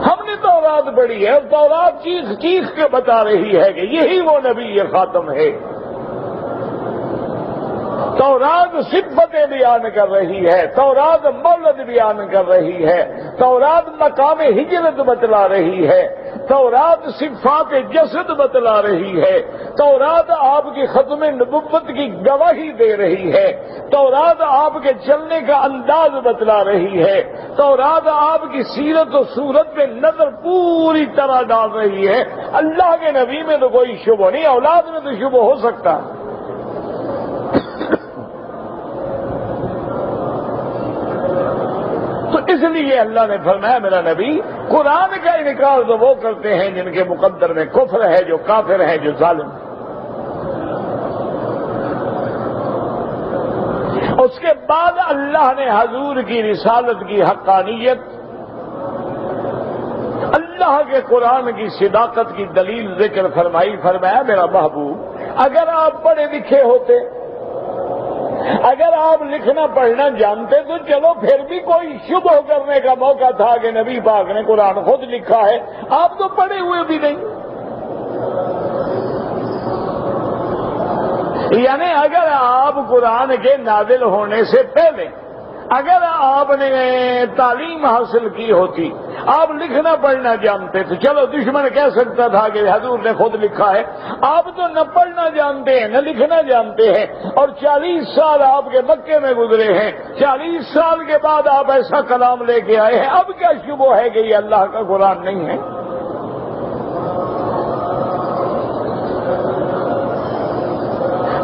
ہم نے تورات پڑھی ہے، تورات چیخ چیخ کے بتا رہی ہے کہ یہی وہ نبی خاتم ہے۔ تورات صفتیں بیان کر رہی ہے، تورات مولد بیان کر رہی ہے، تورات مقام ہجرت بتلا رہی ہے، تورات صفات جسد بتلا رہی ہے، تورات آپ کی ختم نبوت کی گواہی دے رہی ہے، تورات آپ کے چلنے کا انداز بتلا رہی ہے، تورات آپ کی سیرت و صورت پہ نظر پوری طرح ڈال رہی ہے۔ اللہ کے نبی میں تو کوئی شبہ نہیں، اولاد میں تو شبہ ہو سکتا۔ تو اس لیے اللہ نے فرمایا میرا نبی قرآن کا انکار تو وہ کرتے ہیں جن کے مقدر میں کفر ہے، جو کافر ہے، جو ظالم ہے۔ اس کے بعد اللہ نے حضور کی رسالت کی حقانیت، اللہ کے قرآن کی صداقت کی دلیل ذکر فرمائی۔ فرمایا میرا محبوب اگر آپ پڑھے لکھے ہوتے، اگر آپ لکھنا پڑھنا جانتے تو چلو پھر بھی کوئی شبہ کرنے کا موقع تھا کہ نبی پاک نے قرآن خود لکھا ہے، آپ تو پڑھے ہوئے بھی نہیں۔ یعنی اگر آپ قرآن کے نازل ہونے سے پہلے اگر آپ نے تعلیم حاصل کی ہوتی، آپ لکھنا پڑھنا جانتے تو چلو دشمن کہہ سکتا تھا کہ حضور نے خود لکھا ہے۔ آپ تو نہ پڑھنا جانتے ہیں نہ لکھنا جانتے ہیں، اور 40 سال آپ کے مکے میں گزرے ہیں، 40 سال کے بعد آپ ایسا کلام لے کے آئے ہیں، اب کیا شبہ ہے کہ یہ اللہ کا قرآن نہیں ہے؟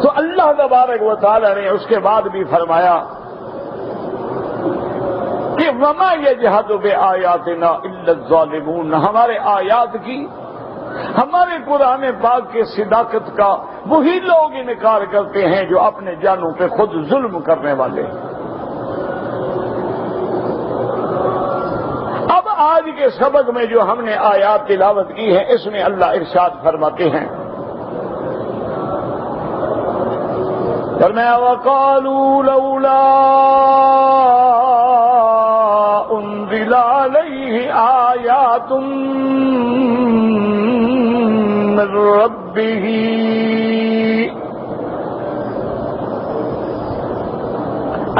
تو اللہ تبارک و تعالی نے اس کے بعد بھی فرمایا کہ وما یجحد بآیاتنا الا الظالمون، ہمارے آیات کی، ہمارے قرآن پاک کے صداقت کا وہی لوگ انکار کرتے ہیں جو اپنے جانوں پہ خود ظلم کرنے والے ہیں۔ اب آج کے سبق میں جو ہم نے آیات تلاوت کی ہیں اس میں اللہ ارشاد فرماتے ہیں، فرمایا وقالوا لولا انزل علیہ آیات من ربہ،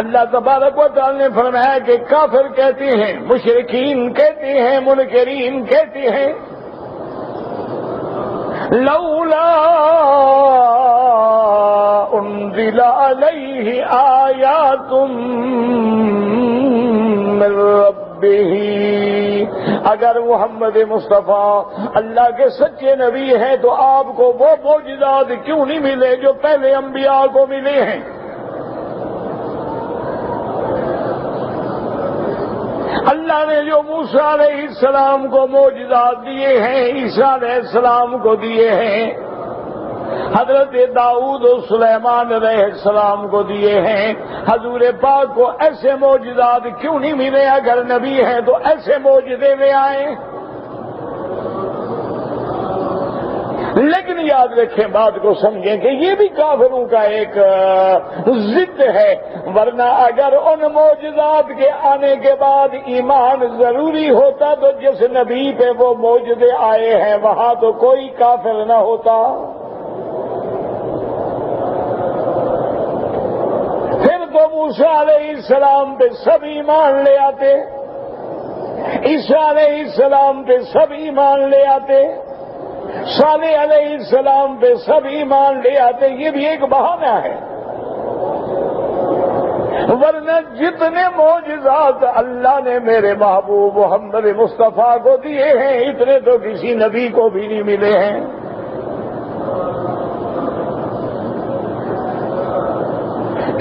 اللہ تبارک و تعالی نے فرمایا کہ کافر کہتے ہیں، مشرکین کہتے ہیں، منکرین کہتے ہیں لولا انزل علیہ آیات من ربہ، اگر محمد مصطفیٰ اللہ کے سچے نبی ہیں تو آپ کو وہ معجزات کیوں نہیں ملے جو پہلے انبیاء کو ملے ہیں؟ اللہ نے جو موسیٰ علیہ السلام کو معجزات دیے ہیں، عیسیٰ علیہ السلام کو دیے ہیں، حضرت داؤد و سلیمان علیہ السلام کو دیے ہیں، حضور پاک کو ایسے معجزات کیوں نہیں ملے؟ اگر نبی ہیں تو ایسے معجزے لے آئیں۔ لیکن یاد رکھیں، بات کو سمجھیں کہ یہ بھی کافروں کا ایک ضد ہے، ورنہ اگر ان معجزات کے آنے کے بعد ایمان ضروری ہوتا تو جس نبی پہ وہ معجزے آئے ہیں وہاں تو کوئی کافر نہ ہوتا۔ پھر تو موسیٰ علیہ السلام پہ سب ایمان لے آتے، عیسیٰ علیہ السلام پہ سب ایمان لے آتے، صالح علیہ السلام پہ سب ایمان لے آتے۔ یہ بھی ایک بہانہ ہے، ورنہ جتنے معجزات اللہ نے میرے محبوب محمد مصطفیٰ کو دیے ہیں اتنے تو کسی نبی کو بھی نہیں ملے ہیں۔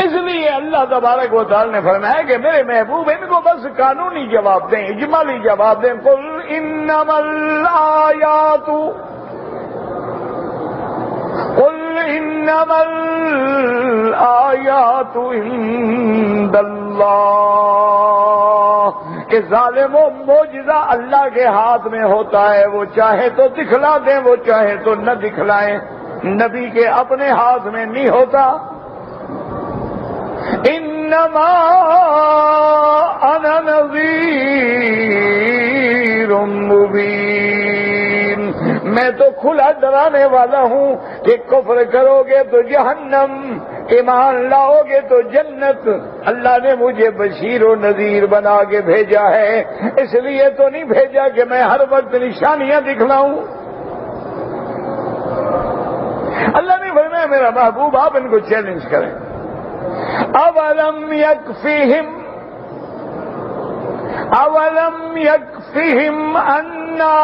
اس لیے اللہ تبارک و تعالی نے فرمایا کہ میرے محبوب ان کو بس قانونی جواب دیں، اجمالی جواب دیں۔ قل انما الآیات عند اللہ، کہ ظالموں معجزہ اللہ کے ہاتھ میں ہوتا ہے، وہ چاہے تو دکھلا دیں، وہ چاہے تو نہ دکھلائیں، نبی کے اپنے ہاتھ میں نہیں ہوتا۔ انما انا نذیر مبین، میں تو کھلا ڈرانے والا ہوں کہ کفر کرو گے تو جہنم، ایمان لاؤ گے تو جنت۔ اللہ نے مجھے بشیر و نذیر بنا کے بھیجا ہے، اس لیے تو نہیں بھیجا کہ میں ہر وقت نشانیاں دکھلاؤں۔ اللہ نے فرمایا میرا محبوب آپ ان کو چیلنج کریں۔ اولم یکفہم انا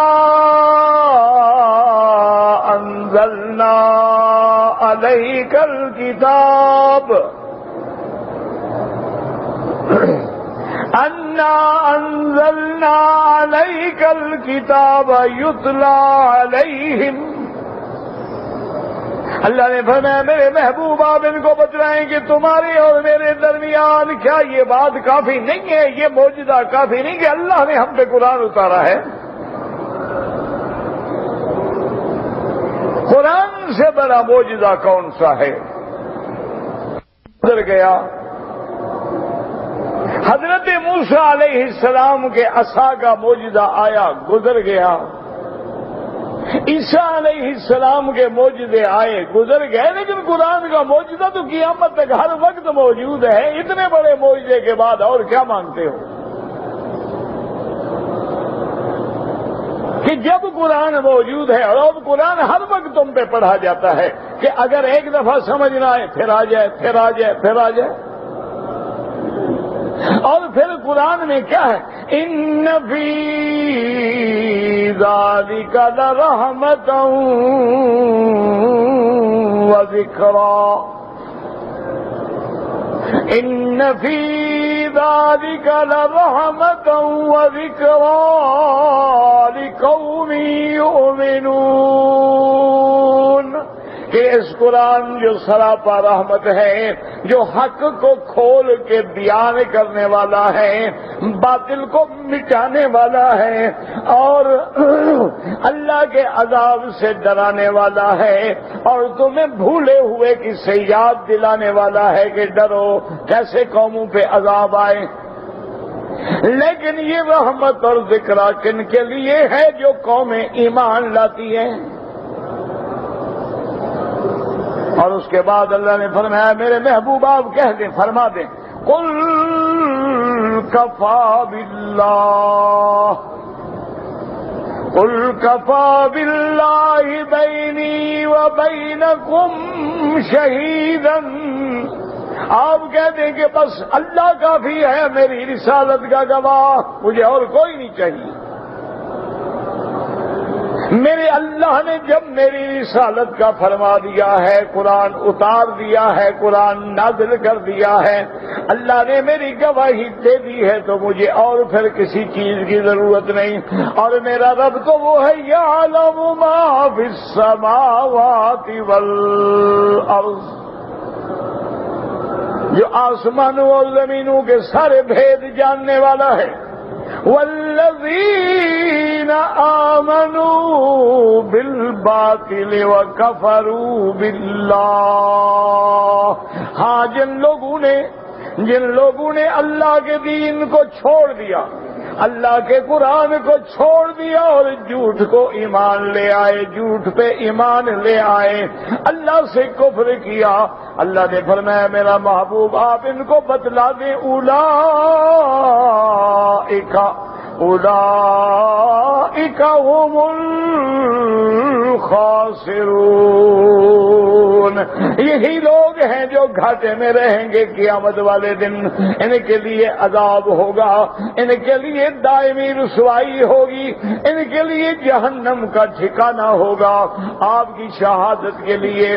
انزلنا علیک الکتاب یتلی علیہم۔ اللہ نے فرمایا میرے محبوب آپ ان کو بتلائیں کہ تمہارے اور میرے درمیان کیا یہ بات کافی نہیں ہے، یہ معجزہ کافی نہیں کہ اللہ نے ہم پہ قرآن اتارا ہے؟ قرآن سے بڑا معجزہ کون سا ہے؟ گزر گیا حضرت موسیٰ علیہ السلام کے عصا کا معجزہ آیا، گزر گیا۔ عیسیٰ علیہ السلام کے معجزے آئے، گزر گئے، لیکن قرآن کا معجزہ تو قیامت تک ہر وقت موجود ہے۔ اتنے بڑے معجزے کے بعد اور کیا مانگتے ہو؟ کہ جب قرآن موجود ہے اور اب قرآن ہر وقت تم پہ پڑھا جاتا ہے کہ اگر ایک دفعہ سمجھ نہ آئے پھر آ جائے، پھر آ جائے، پھر آ جائے۔ اور پھر قرآن میں کیا ہے؟ ان فی ذالک لرحمۃ وذکری، ان فی ذالک لرحمۃ وذکری لقوم یؤمنون، کہ اس قرآن جو سراپا رحمت ہے، جو حق کو کھول کے بیان کرنے والا ہے، باطل کو مٹانے والا ہے، اور اللہ کے عذاب سے ڈرانے والا ہے، اور تمہیں بھولے ہوئے کی سے یاد دلانے والا ہے کہ ڈرو کیسے قوموں پہ عذاب آئے۔ لیکن یہ رحمت اور ذکر کن کے لیے ہے؟ جو قومیں ایمان لاتی ہیں۔ اور اس کے بعد اللہ نے فرمایا میرے محبوب آپ کہہ دیں، فرما دیں، قل کفی باللہ بینی وبینکم شہیدا، آپ کہہ دیں کہ بس اللہ کافی ہے میری رسالت کا گواہ، مجھے اور کوئی نہیں چاہیے۔ میرے اللہ نے جب میری رسالت کا فرما دیا ہے، قرآن اتار دیا ہے، قرآن نازل کر دیا ہے، اللہ نے میری گواہی دے دی ہے، تو مجھے اور پھر کسی چیز کی ضرورت نہیں۔ اور میرا رب تو وہ ہے یعلم ما فی السماوات والارض، جو آسمانوں اور زمینوں کے سارے بھید جاننے والا ہے۔ والذین آمنوا بالباطل وکفروا باللہ، ہاں جن لوگوں نے اللہ کے دین کو چھوڑ دیا، اللہ کے قرآن کو چھوڑ دیا اور جھوٹ کو ایمان لے آئے، جھوٹ پہ ایمان لے آئے، اللہ سے کفر کیا، اللہ نے فرمایا میرا محبوب آپ ان کو بتلا دیں، اولئک هم الخاسرون، یہی لوگ ہیں جو گھاٹے میں رہیں گے قیامت والے دن، ان کے لیے عذاب ہوگا، ان کے لیے دائمی رسوائی ہوگی، ان کے لیے جہنم کا ٹھکانہ ہوگا۔ آپ کی شہادت کے لیے،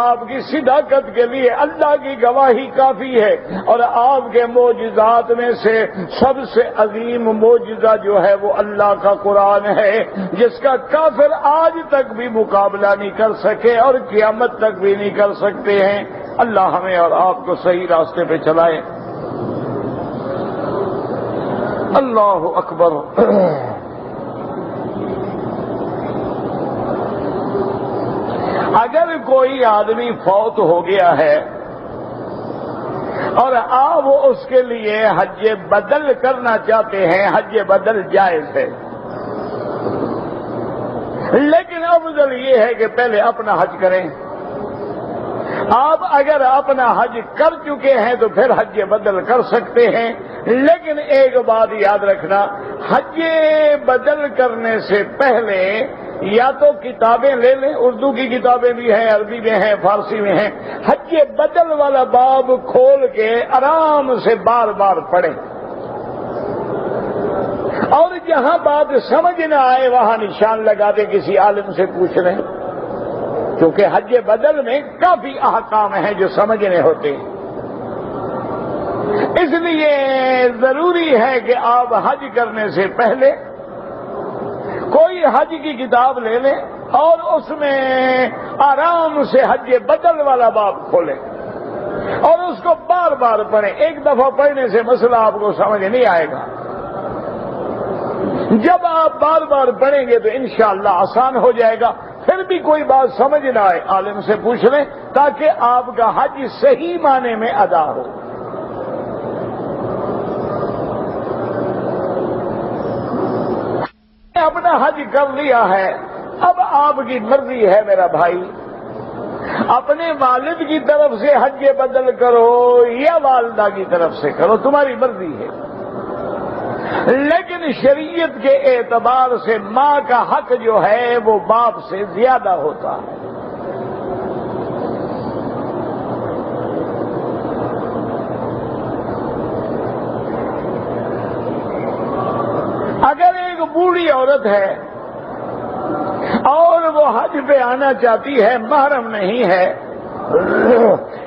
آپ کی صداقت کے لیے اللہ کی گواہی کافی ہے، اور آپ کے معجزات میں سے سب سے عظیم معجزہ جو ہے وہ اللہ کا قرآن ہے، جس کا کافر آج تک بھی مقابلہ نہیں کر سکے اور قیامت تک بھی نہیں کر سکتے ہیں۔ اللہ ہمیں اور آپ کو صحیح راستے پہ چلائے۔ اللہ اکبر۔ اگر کوئی آدمی فوت ہو گیا ہے اور آپ اس کے لیے حج بدل کرنا چاہتے ہیں، حج بدل جائز ہے، لیکن افضل یہ ہے کہ پہلے اپنا حج کریں۔ آپ اگر اپنا حج کر چکے ہیں تو پھر حج بدل کر سکتے ہیں، لیکن ایک بات یاد رکھنا، حج بدل کرنے سے پہلے یا تو کتابیں لے لیں، اردو کی کتابیں بھی ہیں، عربی میں ہیں، فارسی میں ہیں، حج بدل والا باب کھول کے آرام سے بار بار پڑھیں، اور جہاں بات سمجھ نہ آئے وہاں نشان لگا دیں، کسی عالم سے پوچھ لیں، کیونکہ حج بدل میں کافی احکام ہیں جو سمجھنے ہوتے ہیں۔ اس لیے ضروری ہے کہ آپ حج کرنے سے پہلے کوئی حج کی کتاب لے لیں اور اس میں آرام سے حج بدل والا باب کھولیں اور اس کو بار بار پڑھیں۔ ایک دفعہ پڑھنے سے مسئلہ آپ کو سمجھ نہیں آئے گا، جب آپ بار بار پڑھیں گے تو انشاءاللہ آسان ہو جائے گا۔ پھر بھی کوئی بات سمجھ نہ آئے عالم سے پوچھ لیں تاکہ آپ کا حج صحیح معنی میں ادا ہو۔ اپنا حج کر لیا ہے، اب آپ کی مرضی ہے میرا بھائی، اپنے والد کی طرف سے حج بدل کرو یا والدہ کی طرف سے کرو، تمہاری مرضی ہے، لیکن شریعت کے اعتبار سے ماں کا حق جو ہے وہ باپ سے زیادہ ہوتا ہے۔ اگر ایک بوڑھی عورت ہے اور وہ حج پہ آنا چاہتی ہے، محرم نہیں ہے،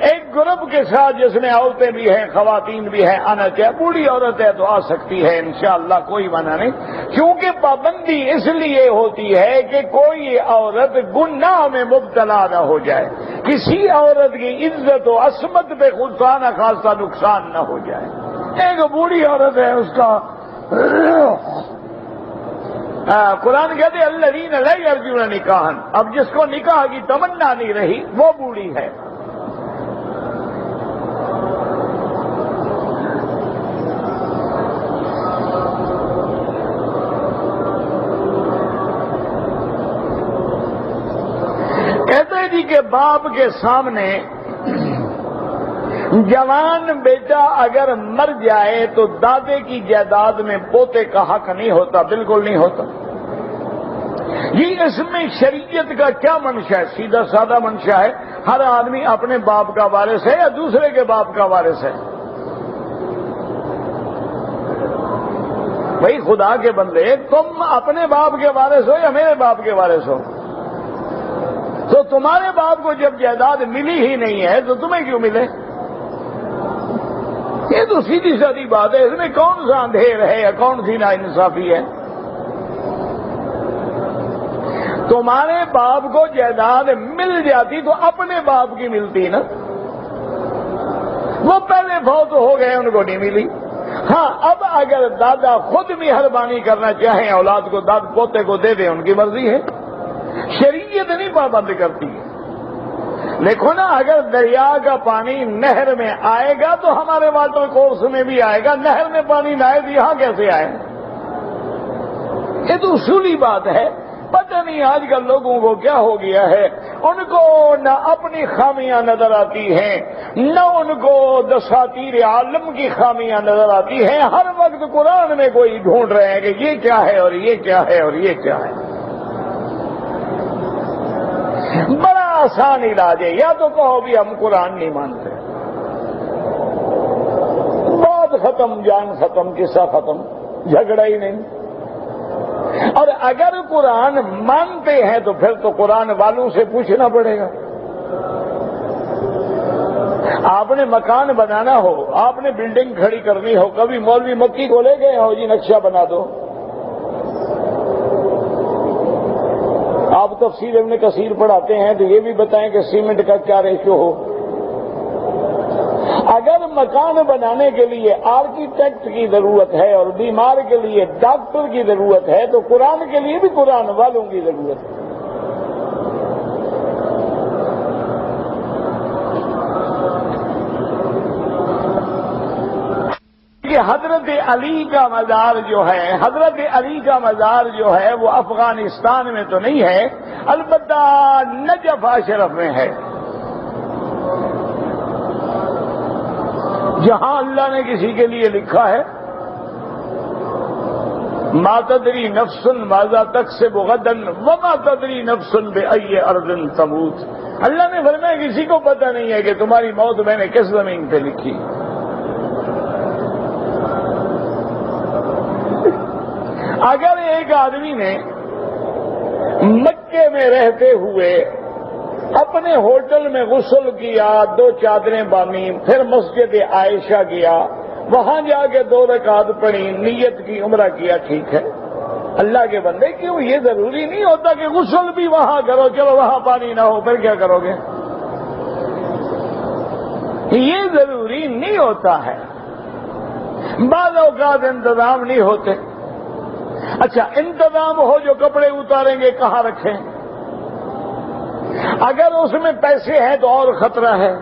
ایک گروپ کے ساتھ جس میں عورتیں بھی ہیں، خواتین بھی ہیں، آنا چاہے، بوڑھی عورت ہے تو آ سکتی ہے انشاءاللہ، کوئی منع نہیں، کیونکہ پابندی اس لیے ہوتی ہے کہ کوئی عورت گناہ میں مبتلا نہ ہو جائے، کسی عورت کی عزت و عصمت پہ خدا نہ خاصا نقصان نہ ہو جائے۔ ایک بوڑھی عورت ہے، اس کا قرآن کہتے ہیں الذین لا یرجون نکاحا، اب جس کو نکاح کی تمنا نہیں رہی وہ بوڑھی ہے۔ کہتے ہیں جی کہ باپ کے سامنے جوان بیٹا اگر مر جائے تو دادے کی جائیداد میں پوتے کا حق نہیں ہوتا، بالکل نہیں ہوتا۔ یہ اس میں شریعت کا کیا منشا ہے؟ سیدھا سادہ منشا ہے، ہر آدمی اپنے باپ کا وارث ہے یا دوسرے کے باپ کا وارث ہے؟ بھائی خدا کے بندے، تم اپنے باپ کے وارث ہو یا میرے باپ کے وارث ہو؟ تو تمہارے باپ کو جب جائیداد ملی ہی نہیں ہے تو تمہیں کیوں ملے؟ یہ تو سیدھی سادی بات ہے، اس میں کون سا اندھیر ہے یا کون سی ناانصافی ہے؟ تمہارے باپ کو جائیداد مل جاتی تو اپنے باپ کی ملتی نا، وہ پہلے فوت ہو گئے ان کو نہیں ملی، ہاں اب اگر دادا خود مہربانی کرنا چاہیں اولاد کو داد پوتے کو دے دیں ان کی مرضی ہے، شریعت نہیں پابند کرتی ہے۔ دیکھو نا، اگر دریا کا پانی نہر میں آئے گا تو ہمارے واٹر کورس میں بھی آئے گا، نہر میں پانی نہ آئے تو یہاں کیسے آئے؟ یہ تو اصولی بات ہے۔ پتہ نہیں آج کل لوگوں کو کیا ہو گیا ہے، ان کو نہ اپنی خامیاں نظر آتی ہیں، نہ ان کو دساتیر عالم کی خامیاں نظر آتی ہیں، ہر وقت قرآن میں کوئی ڈھونڈ رہے ہیں کہ یہ کیا ہے اور یہ کیا ہے اور یہ کیا ہے۔ بڑا آسان علاج ہے، یا تو کہو بھی ہم قرآن نہیں مانتے، بات ختم، جان ختم، قصہ ختم، جھگڑا ہی نہیں۔ اور اگر قرآن مانتے ہیں تو پھر تو قرآن والوں سے پوچھنا پڑے گا۔ آپ نے مکان بنانا ہو، آپ نے بلڈنگ کھڑی کرنی ہو، کبھی مولوی مکی کو لے گئے ہو جی نقشہ بنا دو؟ آپ تفسیر ابن کثیر پڑھاتے ہیں تو یہ بھی بتائیں کہ سیمنٹ کا کیا ریشو ہو۔ اگر مکان بنانے کے لیے آرکیٹیکٹ کی ضرورت ہے اور بیمار کے لیے ڈاکٹر کی ضرورت ہے تو قرآن کے لیے بھی قرآن والوں کی ضرورت ہے۔ کہ حضرت علی کا مزار جو ہے، حضرت علی کا مزار جو ہے وہ افغانستان میں تو نہیں ہے، البتہ نجف اشرف میں ہے، جہاں اللہ نے کسی کے لیے لکھا ہے ما تدری نفس ماذا تکسب غدا وما تدری نفس بأی ارض تموت۔ اللہ نے فرمایا کسی کو پتہ نہیں ہے کہ تمہاری موت میں نے کس زمین پہ لکھی۔ اگر ایک آدمی نے مکے میں رہتے ہوئے اپنے ہوٹل میں غسل کیا، 2 چادریں باندھی، پھر مسجد عائشہ گیا، وہاں جا کے 2 رکعت پڑھی، نیت کی، عمرہ کیا، ٹھیک ہے۔ اللہ کے بندے کیوں یہ ضروری نہیں ہوتا کہ غسل بھی وہاں کرو؟ چلو وہاں پانی نہ ہو پھر کیا کرو گے؟ یہ ضروری نہیں ہوتا ہے، بعض اوقات انتظام نہیں ہوتے۔ اچھا انتظام ہو، جو کپڑے اتاریں گے کہاں رکھیں؟ اگر اس میں پیسے ہیں تو اور خطرہ ہے۔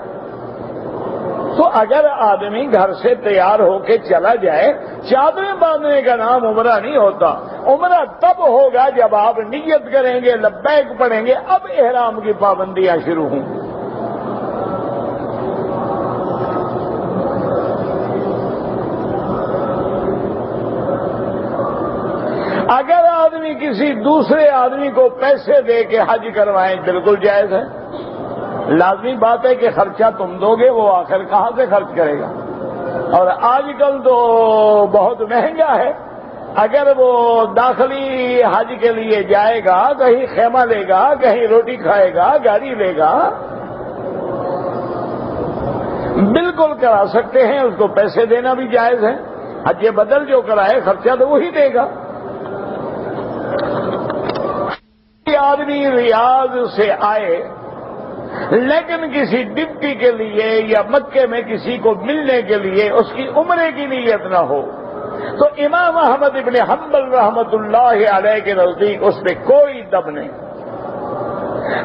تو اگر آدمی گھر سے تیار ہو کے چلا جائے، چادریں باندھنے کا نام عمرہ نہیں ہوتا۔ عمرہ تب ہوگا جب آپ نیت کریں گے، لبیک پڑھیں گے، اب احرام کی پابندیاں شروع ہوں۔ اگر آدمی کسی دوسرے آدمی کو پیسے دے کے حج کروائیں بالکل جائز ہے۔ لازمی بات ہے کہ خرچہ تم دو گے، وہ آخر کہاں سے خرچ کرے گا؟ اور آج کل تو بہت مہنگا ہے۔ اگر وہ داخلی حج کے لیے جائے گا، کہیں خیمہ لے گا، کہیں روٹی کھائے گا، گاڑی لے گا، بالکل کرا سکتے ہیں، اس کو پیسے دینا بھی جائز ہے۔ حج بدل جو کرائے خرچہ تو وہی دے گا۔ آدمی ریاض سے آئے لیکن کسی ڈپٹی کے لیے یا مکے میں کسی کو ملنے کے لیے اس کی عمرے کی نیت نہ ہو تو امام احمد ابن حنبل رحمت اللہ علیہ کے نزدیک اس پہ کوئی دم نہیں،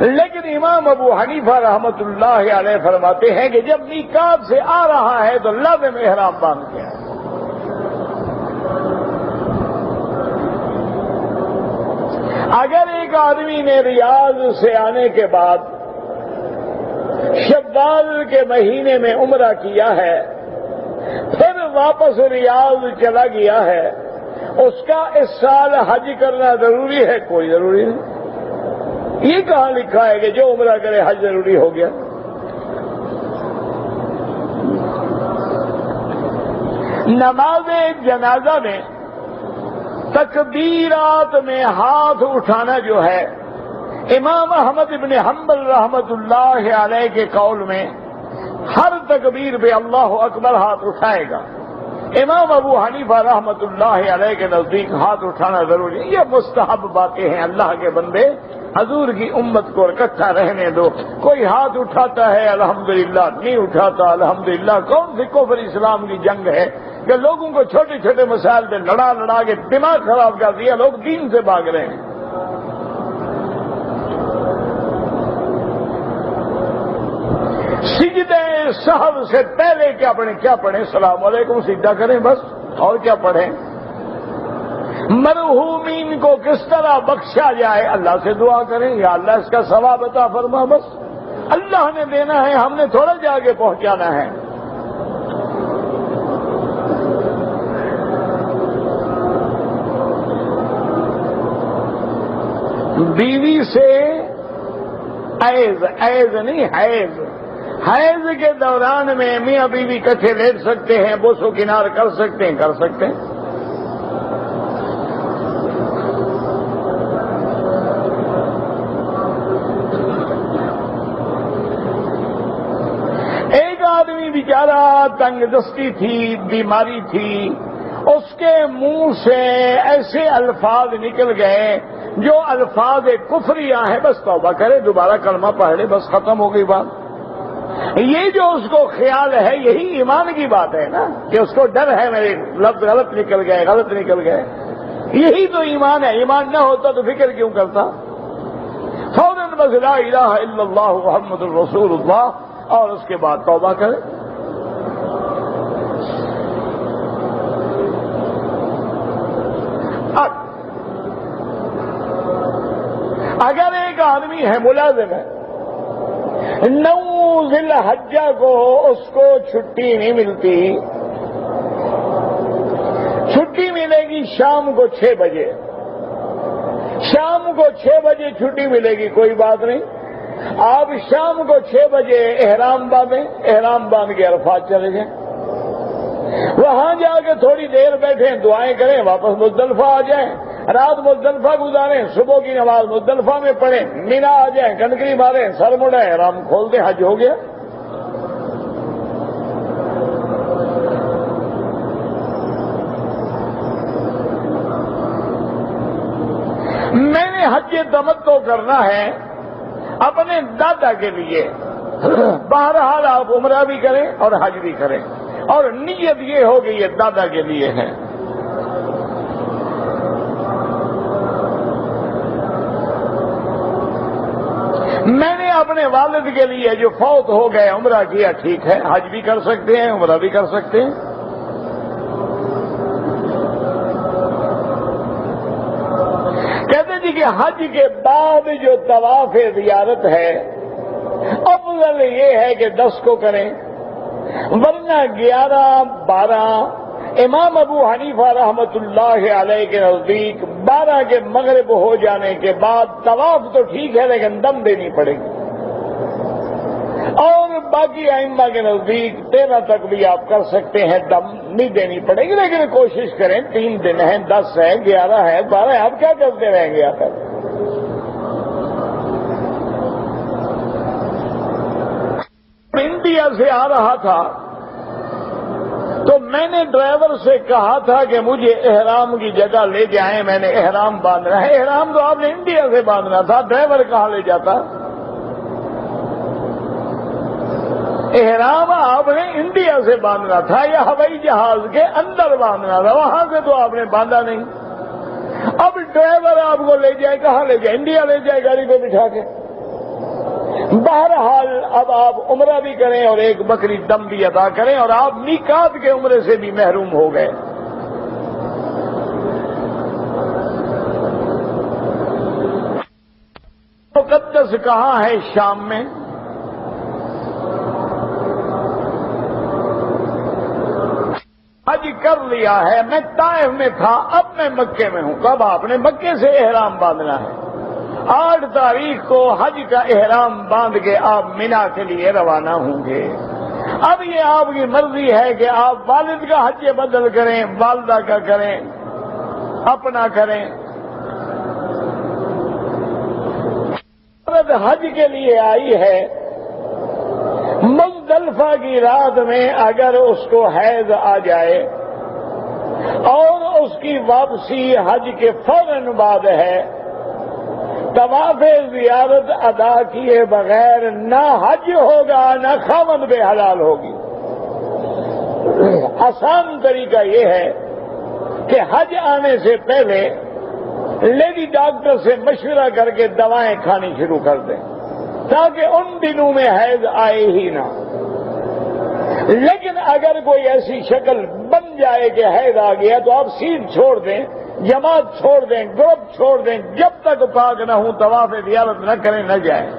لیکن امام ابو حنیفہ رحمت اللہ علیہ فرماتے ہیں کہ جب میقات سے آ رہا ہے تو لازم احرام باندھ کے آئے۔ اگر ایک آدمی نے ریاض سے آنے کے بعد شوال کے مہینے میں عمرہ کیا ہے، پھر واپس ریاض چلا گیا ہے، اس کا اس سال حج کرنا ضروری ہے؟ کوئی ضروری نہیں۔ یہ کہاں لکھا ہے کہ جو عمرہ کرے حج ضروری ہو گیا؟ نماز جنازہ میں تکبیرات میں ہاتھ اٹھانا جو ہے، امام احمد ابن حنبل رحمت اللہ علیہ کے قول میں ہر تکبیر پہ اللہ اکبر ہاتھ اٹھائے گا۔ امام ابو حنیفہ رحمت اللہ علیہ کے نزدیک ہاتھ اٹھانا ضروری ہے۔ یہ مستحب باتیں ہیں، اللہ کے بندے حضور کی امت کو اکٹھا رہنے دو۔ کوئی ہاتھ اٹھاتا ہے الحمدللہ، نہیں اٹھاتا الحمدللہ۔ کون سی کفر اسلام کی جنگ ہے کہ لوگوں کو چھوٹے چھوٹے مسائل پہ لڑا لڑا کے دماغ خراب کر دیا، لوگ دین سے بھاگ رہے ہیں۔ سجدہ سہو سے پہلے کیا پڑھیں؟ السلام علیکم سجدہ کریں بس، اور کیا پڑھیں؟ مرحومین کو کس طرح بخشا جائے اللہ سے دعا کریں، یا اللہ اس کا ثواب عطا فرما، بس اللہ نے دینا ہے، ہم نے تھوڑا جا کے پہنچانا ہے۔ بیوی سے ایز نہیں حیض کے دوران میں میاں بیوی کٹھے لیٹ سکتے ہیں، بوس و کنار کر سکتے ہیں۔ ایک آدمی بیچارہ تنگ دستی تھی، بیماری تھی، اس کے منہ سے ایسے الفاظ نکل گئے جو الفاظ کفریہ ہیں، بس توبہ کرے، دوبارہ کلمہ پڑھ لے، بس ختم ہو گئی بات۔ یہ جو اس کو خیال ہے یہی ایمان کی بات ہے نا، کہ اس کو ڈر ہے میرے لفظ غلط نکل گئے، یہی تو ایمان ہے۔ ایمان نہ ہوتا تو فکر کیوں کرتا؟ فوراً بس لا الہ الا اللہ محمد الرسول اللہ، اور اس کے بعد توبہ کرے۔ اگر ایک آدمی ہے ملازم ہے، 9 ذی الحجہ کو اس کو چھٹی نہیں ملتی، چھٹی ملے گی شام کو 6 بجے، شام کو 6 بجے چھٹی ملے گی، کوئی بات نہیں، آپ شام کو 6 بجے احرام باندھیں، احرام باندھ کے عرفات چلے جائیں، وہاں جا کے تھوڑی دیر بیٹھیں، دعائیں کریں، واپس مزدلفہ آ جائیں، رات مزدلفہ گزاریں، صبح کی نماز مزدلفہ میں پڑھیں، مینا آ جائیں، کنکری ماریں، سر مڑیں، احرام کھول دیں، حج ہو گیا۔ میں نے حج تمتع کرنا ہے اپنے دادا کے لیے، بہرحال آپ عمرہ بھی کریں اور حج بھی کریں، اور نیت یہ ہوگی یہ دادا کے لیے ہے۔ میں نے اپنے والد کے لیے جو فوت ہو گئے عمرہ کیا، ٹھیک ہے، حج بھی کر سکتے ہیں، عمرہ بھی کر سکتے ہیں۔ کہتے جی کہ حج کے بعد جو طواف زیارت ہے، افضل یہ ہے کہ 10 کو کریں، ورنہ 11، 12۔ امام ابو حنیفہ رحمت اللہ علیہ کے نزدیک 12 کے مغرب ہو جانے کے بعد طواف تو ٹھیک ہے لیکن دم دینی پڑے گی، اور باقی ائمہ کے نزدیک 13 تک بھی آپ کر سکتے ہیں، دم نہیں دینی پڑے گی، لیکن کوشش کریں 3 دن ہیں، 10 ہے، 11 ہے، 12 ہے، آپ کیا کرتے رہیں گے آخر؟ انڈیا سے آ رہا تھا تو میں نے ڈرائیور سے کہا تھا کہ مجھے احرام کی جگہ لے جائیں، میں نے احرام باندھنا ہے۔ احرام تو آپ نے انڈیا سے باندھنا تھا، ڈرائیور کہاں لے جاتا؟ احرام آپ نے انڈیا سے باندھنا تھا یا ہوائی جہاز کے اندر باندھنا تھا، وہاں سے تو آپ نے باندھا نہیں۔ اب ڈرائیور آپ کو لے جائے، کہاں لے جائے؟ انڈیا لے جائے گاڑی پہ بٹھا کے۔ بہرحال اب آپ عمرہ بھی کریں اور ایک بکری دم بھی ادا کریں، اور آپ میقات کے عمرے سے بھی محروم ہو گئے۔ مقدس کہاں ہے؟ شام میں۔ حج کر لیا ہے، میں طائف میں تھا، اب میں مکے میں ہوں، کب آپ نے مکے سے احرام باندھنا ہے۔ 8 تاریخ کو حج کا احرام باندھ کے آپ مینا کے لیے روانہ ہوں گے۔ اب یہ آپ کی مرضی ہے کہ آپ والد کا حج بدل کریں، والدہ کا کریں، اپنا کریں۔ عورت حج کے لیے آئی ہے، مزدلفہ کی رات میں اگر اس کو حیض آ جائے اور اس کی واپسی حج کے فوراً بعد ہے، طواف زیارت ادا کیے بغیر نہ حج ہوگا نہ خاوند بے حلال ہوگی۔ آسان طریقہ یہ ہے کہ حج آنے سے پہلے لیڈی ڈاکٹر سے مشورہ کر کے دوائیں کھانی شروع کر دیں تاکہ ان دنوں میں حیض آئے ہی نہ۔ لیکن اگر کوئی ایسی شکل بن جائے کہ حیض آ گیا تو آپ سیٹ چھوڑ دیں، جماعت چھوڑ دیں، گروپ چھوڑ دیں، جب تک پاک نہ ہوں طواف زیارت نہ کریں نہ جائیں۔